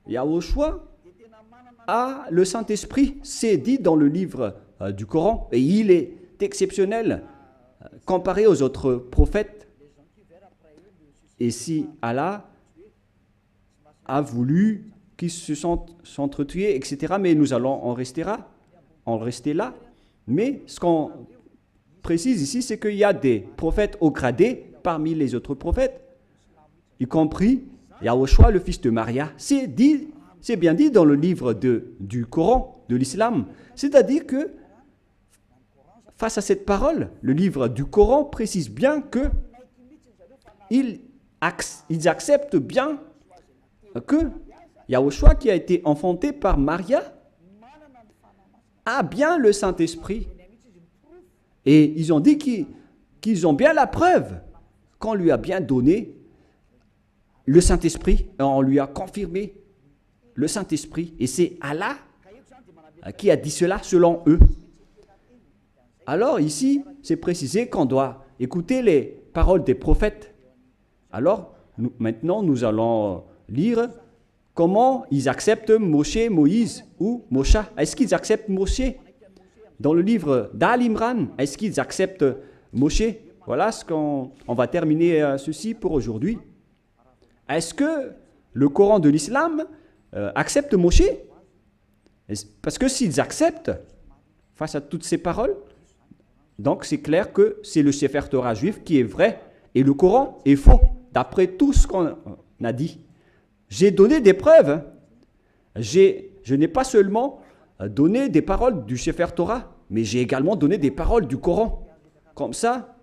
Yahushua a le Saint-Esprit. C'est dit dans le livre du Coran. Et il est exceptionnel comparé aux autres prophètes. Et si Allah a voulu qui se sont s'entretués, etc. Mais nous allons en rester là. Mais ce qu'on précise ici, c'est qu'il y a des prophètes haut gradés parmi les autres prophètes, y compris Yahushua, le fils de Maria. C'est bien dit dans le livre du Coran, de l'islam. C'est-à-dire que, face à cette parole, le livre du Coran précise bien que ils acceptent bien que Yahushua, qui a été enfanté par Maria, a bien le Saint-Esprit. Et ils ont dit qu'ils ont bien la preuve qu'on lui a bien donné le Saint-Esprit. On lui a confirmé le Saint-Esprit. Et c'est Allah qui a dit cela selon eux. Alors ici, c'est précisé qu'on doit écouter les paroles des prophètes. Alors, maintenant, nous allons lire comment ils acceptent Moshe, Moïse ou Mosha. Est-ce qu'ils acceptent Moshe? Dans le livre d'Al-Imran, est-ce qu'ils acceptent Moshe? Voilà ce qu'on va terminer ceci pour aujourd'hui. Est-ce que le Coran de l'islam accepte Moshe? Parce que s'ils acceptent, face à toutes ces paroles, donc c'est clair que c'est le Sefer Torah juif qui est vrai et le Coran est faux, d'après tout ce qu'on a dit. J'ai donné des preuves. Je n'ai pas seulement donné des paroles du Sefer Torah, mais j'ai également donné des paroles du Coran. Comme ça,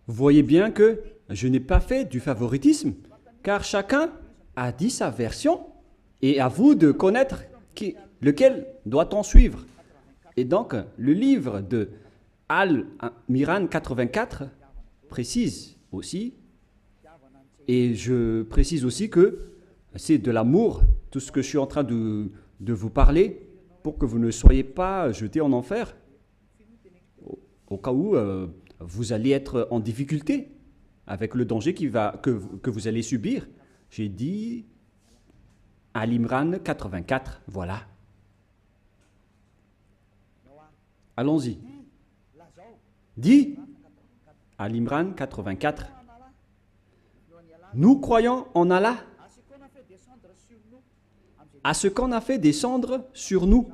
vous voyez bien que je n'ai pas fait du favoritisme, car chacun a dit sa version, et à vous de connaître lequel doit-on suivre. Et donc, le livre de Al-Miran 84 précise aussi, et je précise aussi que c'est de l'amour, tout ce que je suis en train de vous parler, pour que vous ne soyez pas jetés en enfer, au cas où vous allez être en difficulté avec le danger que vous allez subir. J'ai dit Al-Imran 84, voilà. Allons-y. Dit Al-Imran 84. Nous croyons en Allah, à ce qu'on a fait descendre sur nous.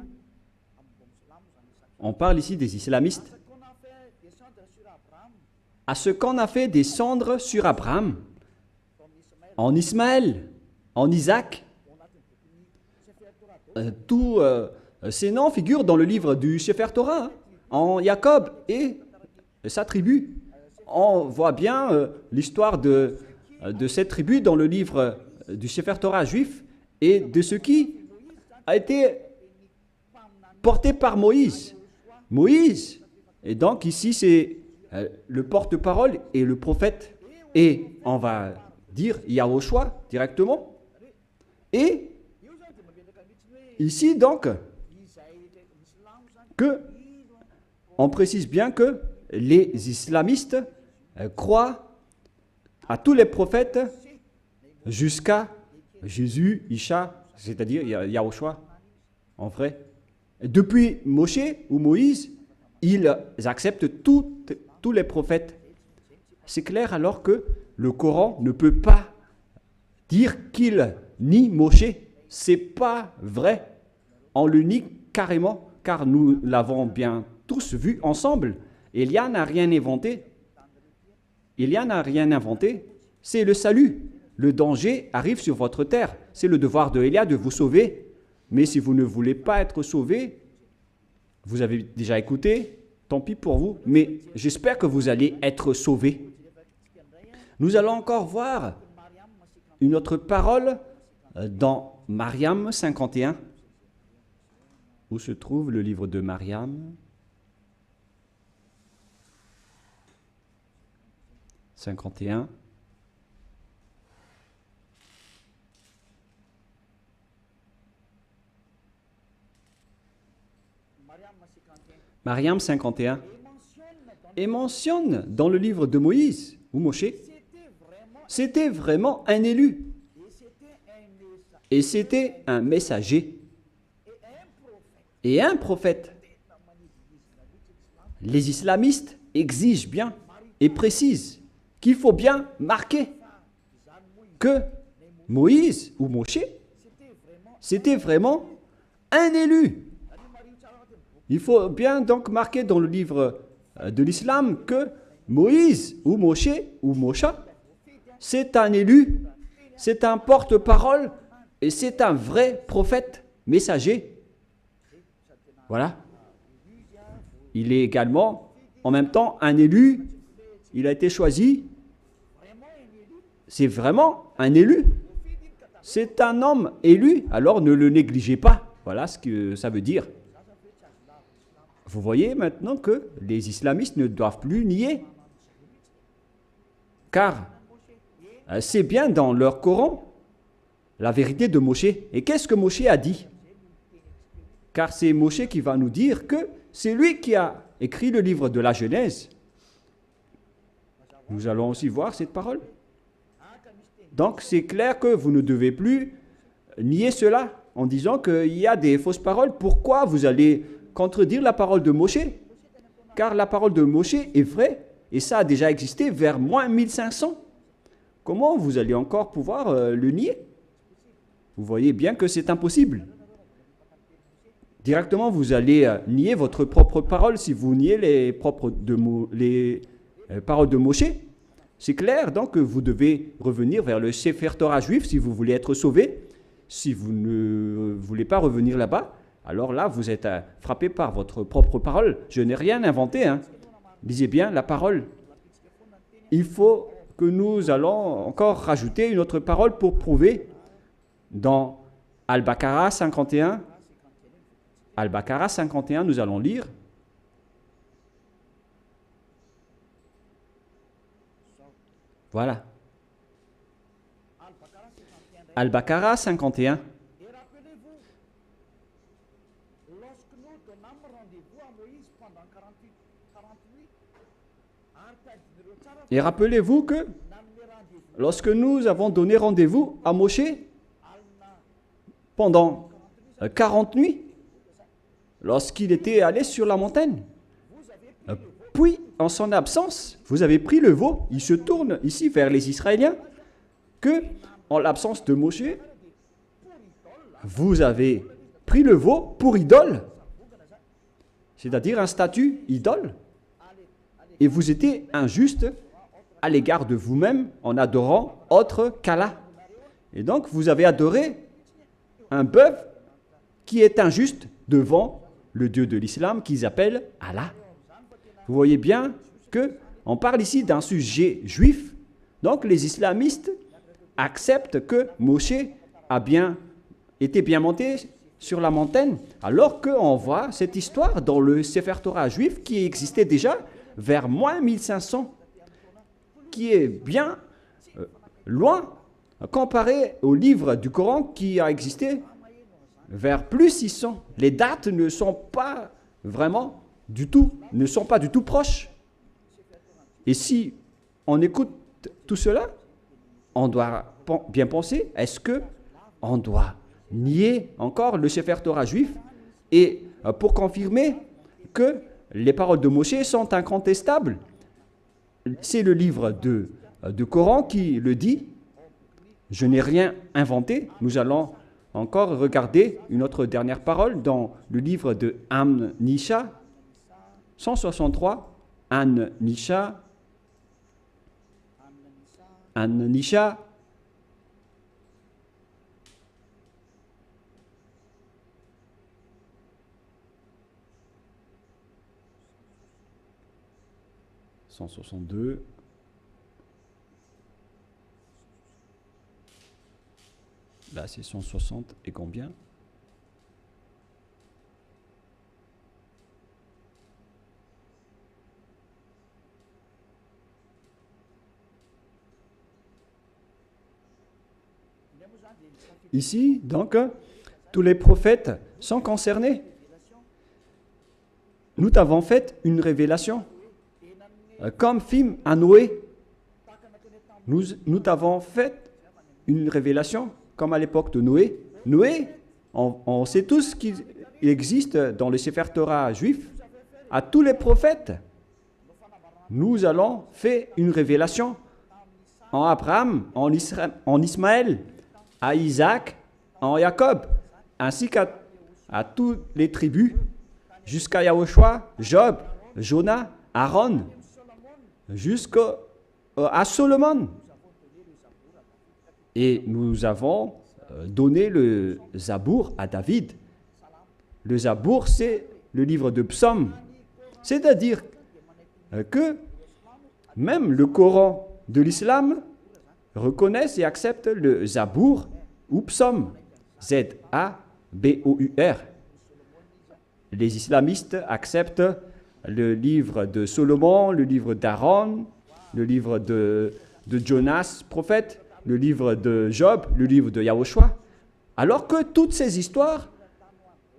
On parle ici des islamistes. À ce qu'on a fait descendre sur Abraham, en Ismaël, en Isaac. Tous ces noms figurent dans le livre du Sefer Torah, en Jacob et sa tribu. On voit bien l'histoire de cette tribu dans le livre du Sefer Torah juif et de ce qui a été porté par Moïse. Moïse, et donc ici c'est le porte-parole et le prophète, et on va dire Yahushua directement. Et ici donc, on précise bien que les islamistes croient à tous les prophètes jusqu'à Jésus, Isha, c'est-à-dire Yahushua, en vrai. Depuis Moshe ou Moïse, ils acceptent tous les prophètes. C'est clair alors que le Coran ne peut pas dire qu'il nie Moshe. C'est pas vrai. On le nie carrément, car nous l'avons bien tous vu ensemble. Élia n'a rien inventé. Élia n'a rien inventé. C'est le salut. Le danger arrive sur votre terre. C'est le devoir de Élia de vous sauver. Mais si vous ne voulez pas être sauvé, vous avez déjà écouté, tant pis pour vous, mais j'espère que vous allez être sauvés. Nous allons encore voir une autre parole dans Mariam 51. Où se trouve le livre de Mariam 51. Mariam 51. Et mentionne dans le livre de Moïse ou Moshe, c'était vraiment un élu. Et c'était un messager. Et un prophète. Les islamistes exigent bien et précisent qu'il faut bien marquer que Moïse ou Moshe, c'était vraiment un élu. Il faut bien donc marquer dans le livre de l'islam que Moïse ou Moshe ou Mosha, c'est un élu, c'est un porte-parole et c'est un vrai prophète, messager. Voilà. Il est également en même temps un élu, il a été choisi. C'est vraiment un élu. C'est un homme élu, alors ne le négligez pas. Voilà ce que ça veut dire. Vous voyez maintenant que les islamistes ne doivent plus nier. Car c'est bien dans leur Coran la vérité de Moshe. Et qu'est-ce que Moshe a dit? Car c'est Moshe qui va nous dire que c'est lui qui a écrit le livre de la Genèse. Nous allons aussi voir cette parole. Donc c'est clair que vous ne devez plus nier cela en disant qu'il y a des fausses paroles. Pourquoi vous allez contredire la parole de Moshe? Car la parole de Moshe est vraie et ça a déjà existé vers moins 1500. Comment vous allez encore pouvoir le nier? Vous voyez bien que c'est impossible. Directement, vous allez nier votre propre parole si vous niez les paroles de Moshe. C'est clair, donc, que vous devez revenir vers le Sefer Torah juif si vous voulez être sauvé. Si vous ne voulez pas revenir là-bas, alors là, vous êtes frappé par votre propre parole. Je n'ai rien inventé. Lisez bien la parole. Il faut que nous allons encore rajouter une autre parole pour prouver dans Al-Baqarah 51. Al-Baqarah 51, nous allons lire. Voilà. Al-Baqarah 51. Et rappelez-vous, lorsque nous donnâmes rendez-vous à Moïse pendant 48 Et rappelez-vous que lorsque nous avons donné rendez-vous à Moshe pendant 40 nuits, lorsqu'il était allé sur la montagne, puis en son absence, vous avez pris le veau. Il se tourne ici vers les Israéliens que, en l'absence de Moshe, vous avez pris le veau pour idole, c'est-à-dire un statut idole, et vous étiez injuste à l'égard de vous-même en adorant autre qu'Allah. Et donc, vous avez adoré un bœuf qui est injuste devant le Dieu de l'islam qu'ils appellent Allah. Vous voyez bien qu'on parle ici d'un sujet juif. Donc, les islamistes acceptent que Moshe a été bien monté sur la montagne, alors qu'on voit cette histoire dans le Sefer Torah juif qui existait déjà vers moins 1500, qui est bien loin comparé au livre du Coran qui a existé vers plus 600. Les dates ne sont pas vraiment du tout proches. Et si on écoute tout cela, on doit bien penser, est-ce qu'on doit nier encore le Sefer Torah juif et pour confirmer que les paroles de Moshe sont incontestables? C'est le livre de Coran qui le dit. Je n'ai rien inventé. Nous allons encore regarder une autre dernière parole dans le livre de An-Nisha 163. An-Nisha 162. Là, c'est 160 et combien? Ici, donc, tous les prophètes sont concernés. Nous t'avons fait une révélation. Comme film à Noé, nous t'avons fait une révélation, comme à l'époque de Noé. Noé, on sait tous qu'il existe dans le Sefer Torah juif, à tous les prophètes, nous allons faire une révélation en Abraham, en Ismaël, à Isaac, en Jacob, ainsi qu'à toutes les tribus, jusqu'à Yahushua, Job, Jonah, Aaron, jusqu'à Solomon. Et nous avons donné le Zabour à David. Le Zabour, c'est le livre de psaumes. C'est-à-dire que même le Coran de l'islam reconnaît et accepte le Zabour ou psaume. Z-A-B-O-U-R. Les islamistes acceptent le livre de Solomon, le livre d'Aaron, le livre de Jonas, prophète, le livre de Job, le livre de Yahushua. Alors que toutes ces histoires,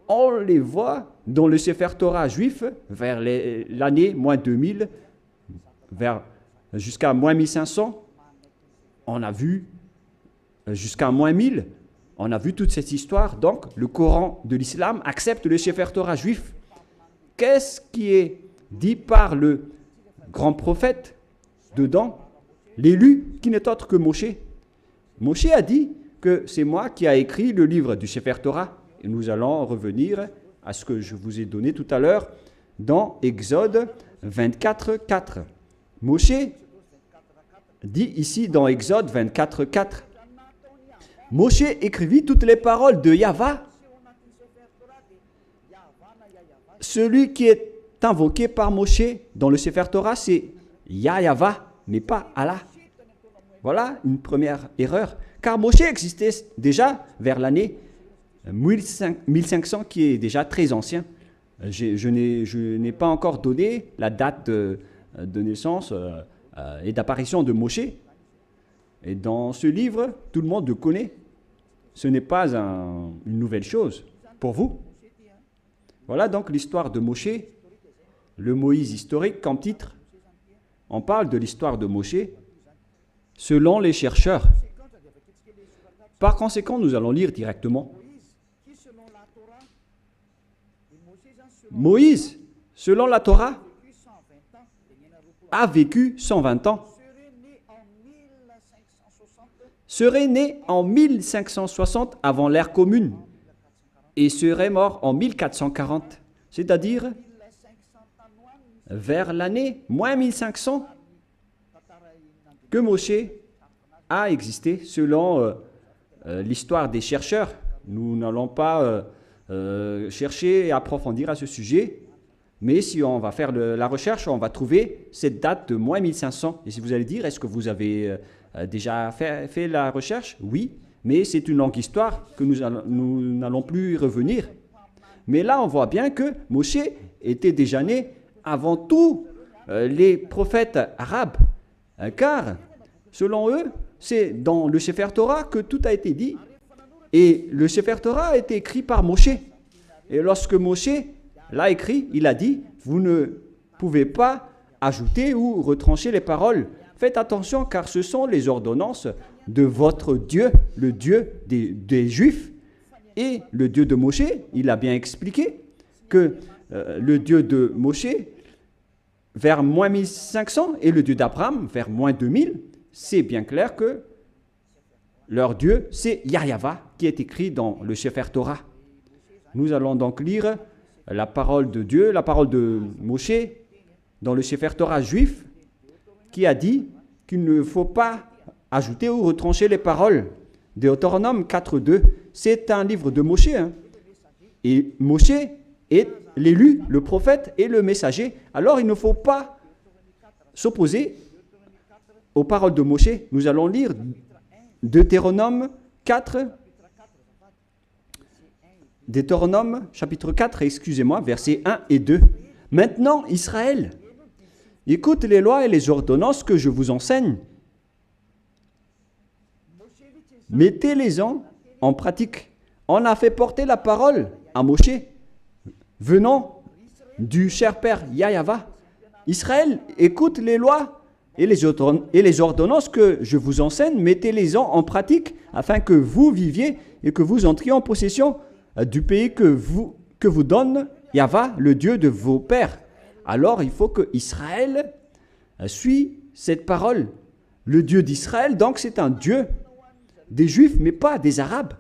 on les voit dans le Sefer Torah juif vers l'année moins 2000, jusqu'à moins 1500. On a vu jusqu'à moins 1000. On a vu toute cette histoire. Donc, le Coran de l'islam accepte le Sefer Torah juif. Qu'est-ce qui est dit par le grand prophète dedans? L'élu qui n'est autre que Moshe. Moshe a dit que c'est moi qui ai écrit le livre du Sefer Torah. Et nous allons revenir à ce que je vous ai donné tout à l'heure dans Exode 24, 4. Moshe dit ici dans Exode 24, 4. Moshe écrivit toutes les paroles de Yahva. Celui qui est invoqué par Moshe dans le Sefer Torah, c'est Yahva, mais pas Allah. Voilà une première erreur. Car Moshe existait déjà vers l'année 1500, qui est déjà très ancien. Je n'ai pas encore donné la date de naissance et d'apparition de Moshe. Et dans ce livre, tout le monde le connaît. Ce n'est pas une nouvelle chose pour vous. Voilà donc l'histoire de Moshe, le Moïse historique comme titre. On parle de l'histoire de Moshe selon les chercheurs. Par conséquent, nous allons lire directement. Moïse, selon la Torah, a vécu 120 ans. Serait né en 1560 avant l'ère commune et serait mort en 1440, c'est-à-dire vers l'année moins 1500 que Moshe a existé selon l'histoire des chercheurs. Nous n'allons pas chercher et approfondir à ce sujet, mais si on va faire la recherche, on va trouver cette date de moins 1500. Et si vous allez dire, est-ce que vous avez déjà fait la recherche? Oui, mais c'est une longue histoire que nous n'allons plus y revenir. Mais là, on voit bien que Moshe était déjà né avant tous les prophètes arabes, car selon eux, c'est dans le Sefer Torah que tout a été dit. Et le Sefer Torah a été écrit par Moshe. Et lorsque Moshe l'a écrit, il a dit, vous ne pouvez pas ajouter ou retrancher les paroles. Faites attention car ce sont les ordonnances de votre Dieu, le Dieu des Juifs. Et le Dieu de Moshe, il a bien expliqué que le Dieu de Moshe, vers moins 1500, et le Dieu d'Abraham, vers moins 2000, c'est bien clair que leur Dieu, c'est Yahva, qui est écrit dans le Sefer Torah. Nous allons donc lire la parole de Dieu, la parole de Moshe, dans le Sefer Torah juif, qui a dit qu'il ne faut pas ajouter ou retrancher les paroles. Deutéronome 4.2, c'est un livre de Moshe. Et Moshe est l'élu, le prophète et le messager. Alors il ne faut pas s'opposer aux paroles de Moshe. Nous allons lire Deutéronome 4, Deutéronome chapitre 4, excusez-moi, versets 1 et 2. Maintenant, Israël, écoute les lois et les ordonnances que je vous enseigne. Mettez-les-en en pratique. On a fait porter la parole à Moshe, venant du cher père Yahva. Israël, écoute les lois et les ordonnances que je vous enseigne, mettez-les-en en pratique afin que vous viviez et que vous entriez en possession du pays que vous donne Yahva, le Dieu de vos pères. Alors il faut que Israël suit cette parole. Le Dieu d'Israël, donc c'est un Dieu des Juifs, mais pas des Arabes.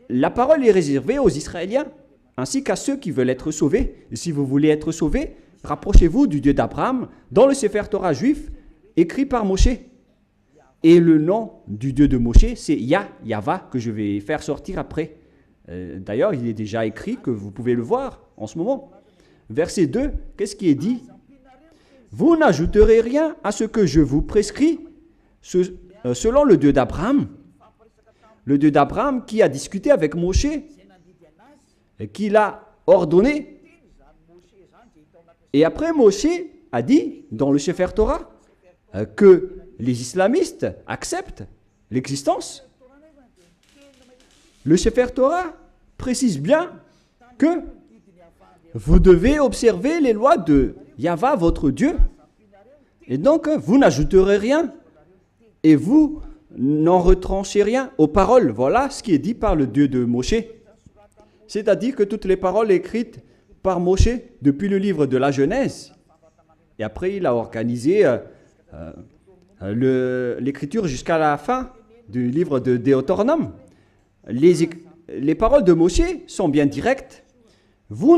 la parole est réservée aux Israéliens, ainsi qu'à ceux qui veulent être sauvés. Et si vous voulez être sauvés, rapprochez-vous du Dieu d'Abraham dans le Sefer Torah juif, écrit par Moshe. Et le nom du Dieu de Moshe, c'est Yahva, que je vais faire sortir après. D'ailleurs, il est déjà écrit, que vous pouvez le voir en ce moment. Verset 2, qu'est-ce qui est dit? Vous n'ajouterez rien à ce que je vous prescris, selon le Dieu d'Abraham. Le Dieu d'Abraham qui a discuté avec Moshe, et qui l'a ordonné. Et après, Moshe a dit, dans le Sefer Torah, que les islamistes acceptent l'existence. Le Sefer Torah précise bien que vous devez observer les lois de Yahva, votre Dieu. Et donc, vous n'ajouterez rien. Et vous n'en retranchez rien aux paroles. Voilà ce qui est dit par le Dieu de Moshe. C'est-à-dire que toutes les paroles écrites par Moshe depuis le livre de la Genèse. Et après, il a organisé l'écriture jusqu'à la fin du livre de Deutéronome. Les paroles de Moshe sont bien directes. Vous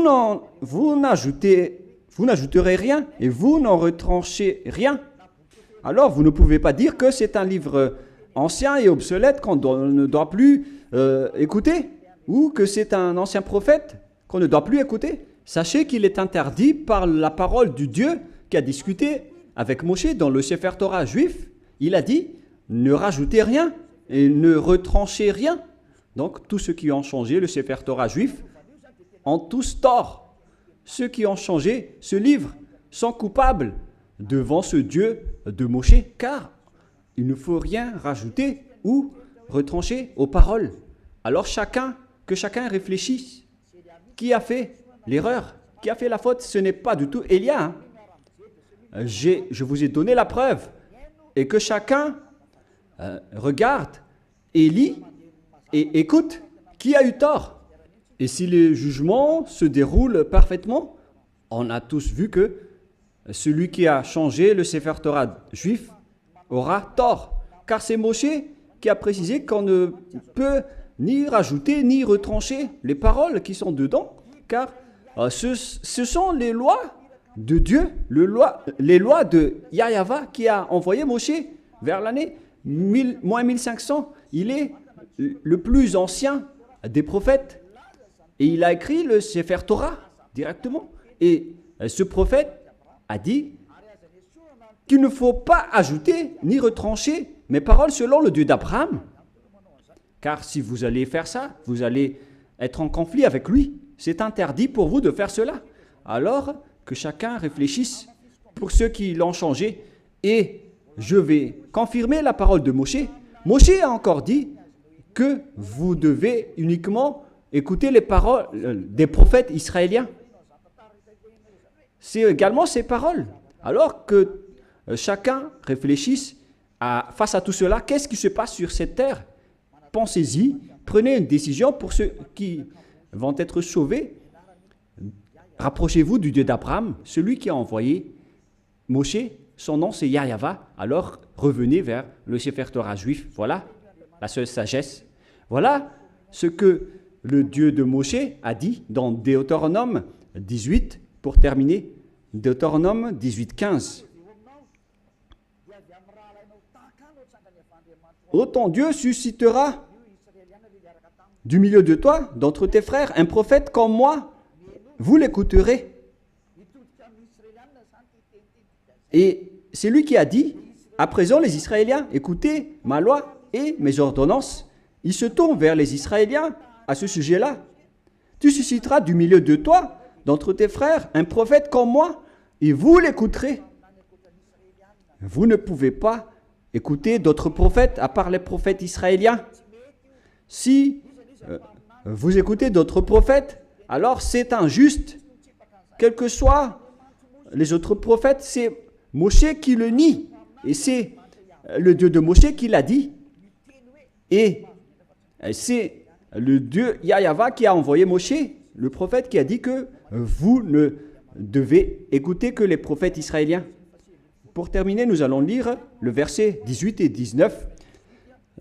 n'ajouterez rien et vous n'en retranchez rien. Alors, vous ne pouvez pas dire que c'est un livre ancien et obsolète qu'on ne doit plus écouter, ou que c'est un ancien prophète qu'on ne doit plus écouter. Sachez qu'il est interdit par la parole du Dieu qui a discuté avec Moshe dans le Sefer Torah juif. Il a dit, ne rajoutez rien et ne retranchez rien. Donc, tous ceux qui ont changé le Sefer Torah juif ont tous tort. Ceux qui ont changé ce livre sont coupables devant ce Dieu de Moshe, car il ne faut rien rajouter ou retrancher aux paroles. Alors que chacun réfléchisse. Qui a fait l'erreur? Qui a fait la faute? Ce n'est pas du tout Élia. Je vous ai donné la preuve. Et que chacun regarde et lit et écoute qui a eu tort. Et si les jugements se déroulent parfaitement, on a tous vu que celui qui a changé le Sefer Torah juif aura tort. Car c'est Moshe qui a précisé qu'on ne peut ni rajouter ni retrancher les paroles qui sont dedans, car ce sont les lois de Dieu, les lois de Yahva qui a envoyé Moshe vers l'année 1500. Il est le plus ancien des prophètes et il a écrit le Sefer Torah directement. Et ce prophète a dit qu'il ne faut pas ajouter ni retrancher mes paroles selon le Dieu d'Abraham. Car si vous allez faire ça, vous allez être en conflit avec lui. C'est interdit pour vous de faire cela. Alors que chacun réfléchisse pour ceux qui l'ont changé. Et je vais confirmer la parole de Moshe. Moshe a encore dit que vous devez uniquement écouter les paroles des prophètes israéliens. C'est également ces paroles. Alors que chacun réfléchisse face à tout cela, qu'est-ce qui se passe sur cette terre? Pensez-y, prenez une décision pour ceux qui vont être sauvés. Rapprochez-vous du Dieu d'Abraham, celui qui a envoyé Moshe. Son nom c'est Yahva. Alors revenez vers le Sefer Torah juif. Voilà la seule sagesse. Voilà ce que le Dieu de Moshe a dit dans Deutéronome 18, pour terminer. Deutéronome 18, 15. Ô ton Dieu suscitera du milieu de toi, d'entre tes frères, un prophète comme moi. Vous l'écouterez. Et c'est lui qui a dit, à présent les Israéliens, écoutez ma loi et mes ordonnances. Il se tourne vers les Israéliens à ce sujet-là. Tu susciteras du milieu de toi, d'entre tes frères, un prophète comme moi, et vous l'écouterez. Vous ne pouvez pas écouter d'autres prophètes à part les prophètes israéliens. Si vous écoutez d'autres prophètes, alors c'est injuste. Quels que soient les autres prophètes, c'est Moshe qui le nie. Et c'est le Dieu de Moshe qui l'a dit. Et c'est le Dieu Yahva qui a envoyé Moshe, le prophète, qui a dit que vous ne devez écouter que les prophètes israéliens. Pour terminer, nous allons lire le verset 18 et 19.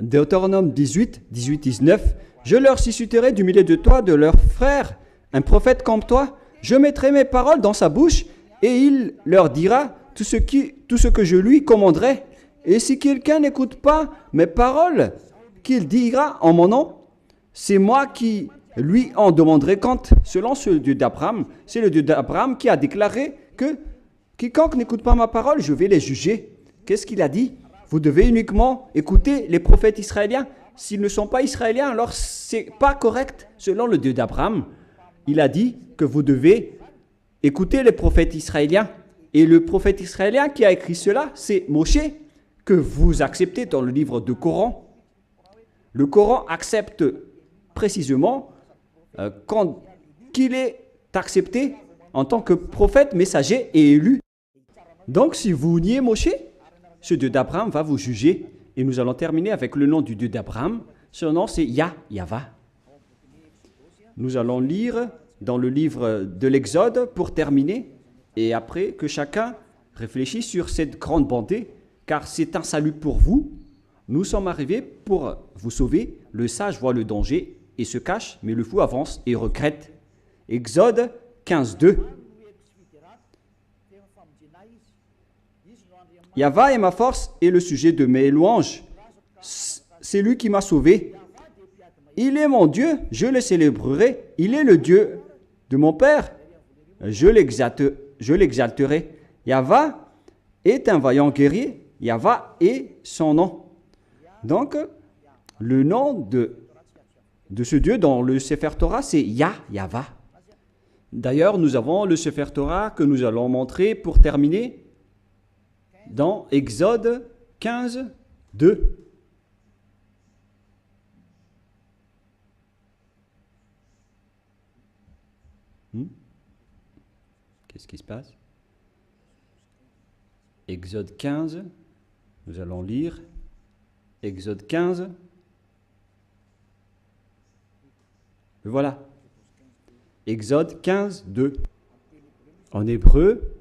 Deutéronome 18, 18, 19. Je leur susciterai du milieu de toi, de leurs frères, un prophète comme toi. Je mettrai mes paroles dans sa bouche et il leur dira tout ce que je lui commanderai. Et si quelqu'un n'écoute pas mes paroles qu'il dira en mon nom, c'est moi qui lui en demanderai compte. Selon ce Dieu d'Abraham, c'est le Dieu d'Abraham qui a déclaré que quiconque n'écoute pas ma parole, je vais les juger. Qu'est-ce qu'il a dit? Vous devez uniquement écouter les prophètes israéliens. S'ils ne sont pas israéliens, alors c'est pas correct selon le Dieu d'Abraham. Il a dit que vous devez écouter les prophètes israéliens. Et le prophète israélien qui a écrit cela, c'est Moshe, que vous acceptez dans le livre du Coran. Le Coran accepte précisément qu'il est accepté en tant que prophète, messager et élu. Donc si vous niez Moshe, ce Dieu d'Abraham va vous juger. Et nous allons terminer avec le nom du Dieu d'Abraham. Son nom c'est Yahva. Nous allons lire dans le livre de l'Exode pour terminer. Et après que chacun réfléchisse sur cette grande bonté, car c'est un salut pour vous. Nous sommes arrivés pour vous sauver. Le sage voit le danger et se cache, mais le fou avance et regrette. Exode 15:2. Yahva est ma force et le sujet de mes louanges. C'est lui qui m'a sauvé. Il est mon Dieu, je le célébrerai. Il est le Dieu de mon Père. Je l'exalterai. Yahva est un vaillant guerrier. Yahva est son nom. Donc, le nom de ce Dieu dans le Sefer Torah, c'est Yahva. D'ailleurs, nous avons le Sefer Torah que nous allons montrer pour terminer dans Exode 15:2. Qu'est-ce qui se passe? Exode 15, nous allons lire Exode 15. Voilà. Exode 15:2. En hébreu,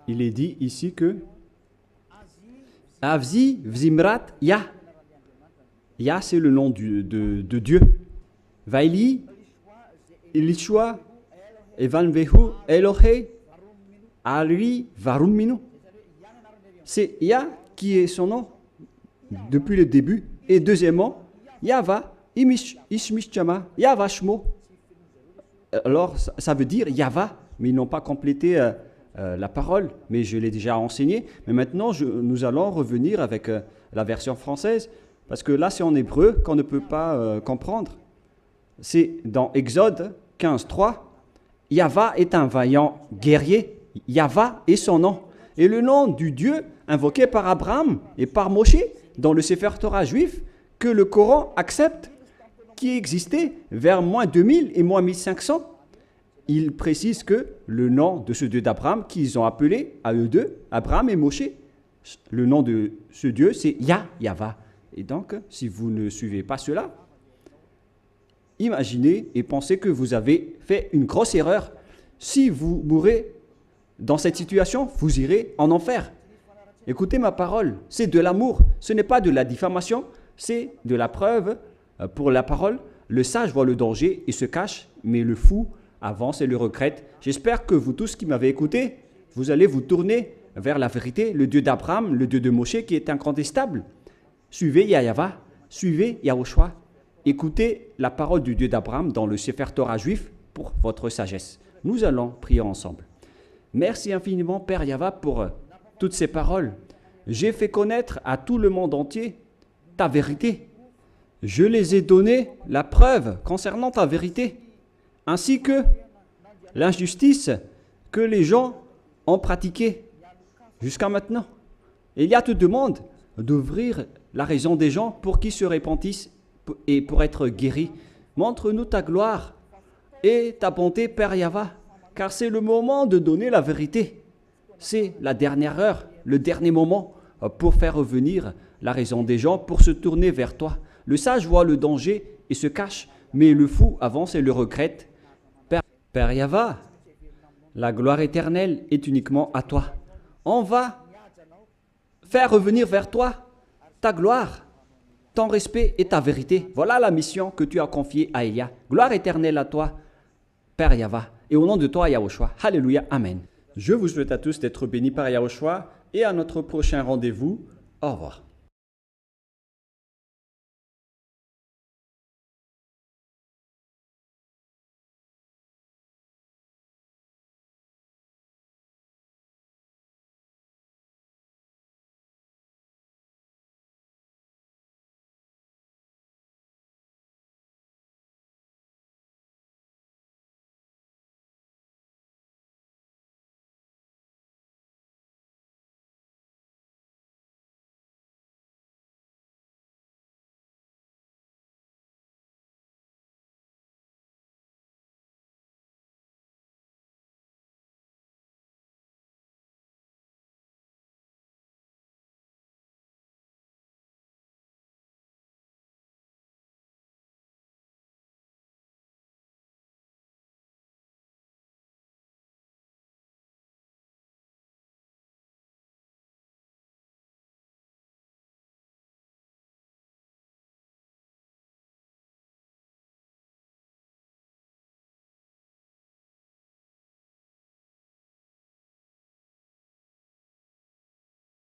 il est dit ici que Avzi Vzimrat Yah. Yah, c'est le nom de Dieu. Vaili, Ilishua, Evanvehu, Elohe, Ali, Varuminu. C'est Yah qui est son nom depuis le début. Et deuxièmement, Yahva, Ishmishchama, Yahva Shmo. Alors, ça veut dire Yahva, mais ils n'ont pas complété la parole, mais je l'ai déjà enseigné. Mais maintenant, nous allons revenir avec la version française, parce que là, c'est en hébreu qu'on ne peut pas comprendre. C'est dans Exode 15:3. Yahva est un vaillant guerrier. Yahva est son nom. Et le nom du Dieu invoqué par Abraham et par Moshe dans le Sefer Torah juif que le Coran accepte, qui existait vers moins 2000 et moins 1500. Il précise que le nom de ce Dieu d'Abraham qu'ils ont appelé à eux deux, Abraham et Moshe, le nom de ce Dieu, c'est Yahva. Et donc, si vous ne suivez pas cela, imaginez et pensez que vous avez fait une grosse erreur. Si vous mourrez dans cette situation, vous irez en enfer. Écoutez ma parole, c'est de l'amour, ce n'est pas de la diffamation, c'est de la preuve pour la parole. Le sage voit le danger et se cache, mais le fou avance et le regrette. J'espère que vous tous qui m'avez écouté, vous allez vous tourner vers la vérité, le Dieu d'Abraham, le Dieu de Moshe qui est incontestable. Suivez Yahva, suivez Yahushua. Écoutez la parole du Dieu d'Abraham dans le Sefer Torah juif pour votre sagesse. Nous allons prier ensemble. Merci infiniment, Père Yahva, pour toutes ces paroles. J'ai fait connaître à tout le monde entier ta vérité. Je les ai donné la preuve concernant ta vérité, ainsi que l'injustice que les gens ont pratiquée jusqu'à maintenant. Et il te demande d'ouvrir la raison des gens pour qu'ils se repentissent et pour être guéris. Montre-nous ta gloire et ta bonté, Père Yahva, car c'est le moment de donner la vérité. C'est la dernière heure, le dernier moment pour faire revenir la raison des gens, pour se tourner vers toi. Le sage voit le danger et se cache, mais le fou avance et le regrette. Père Yahva, la gloire éternelle est uniquement à toi. On va faire revenir vers toi ta gloire ton respect et ta vérité. Voilà la mission que tu as confiée à Élia. Gloire éternelle à toi, Père Yahva. Et au nom de toi, Yahushua. Alléluia. Amen. Je vous souhaite à tous d'être bénis par Yahushua et à notre prochain rendez-vous. Au revoir.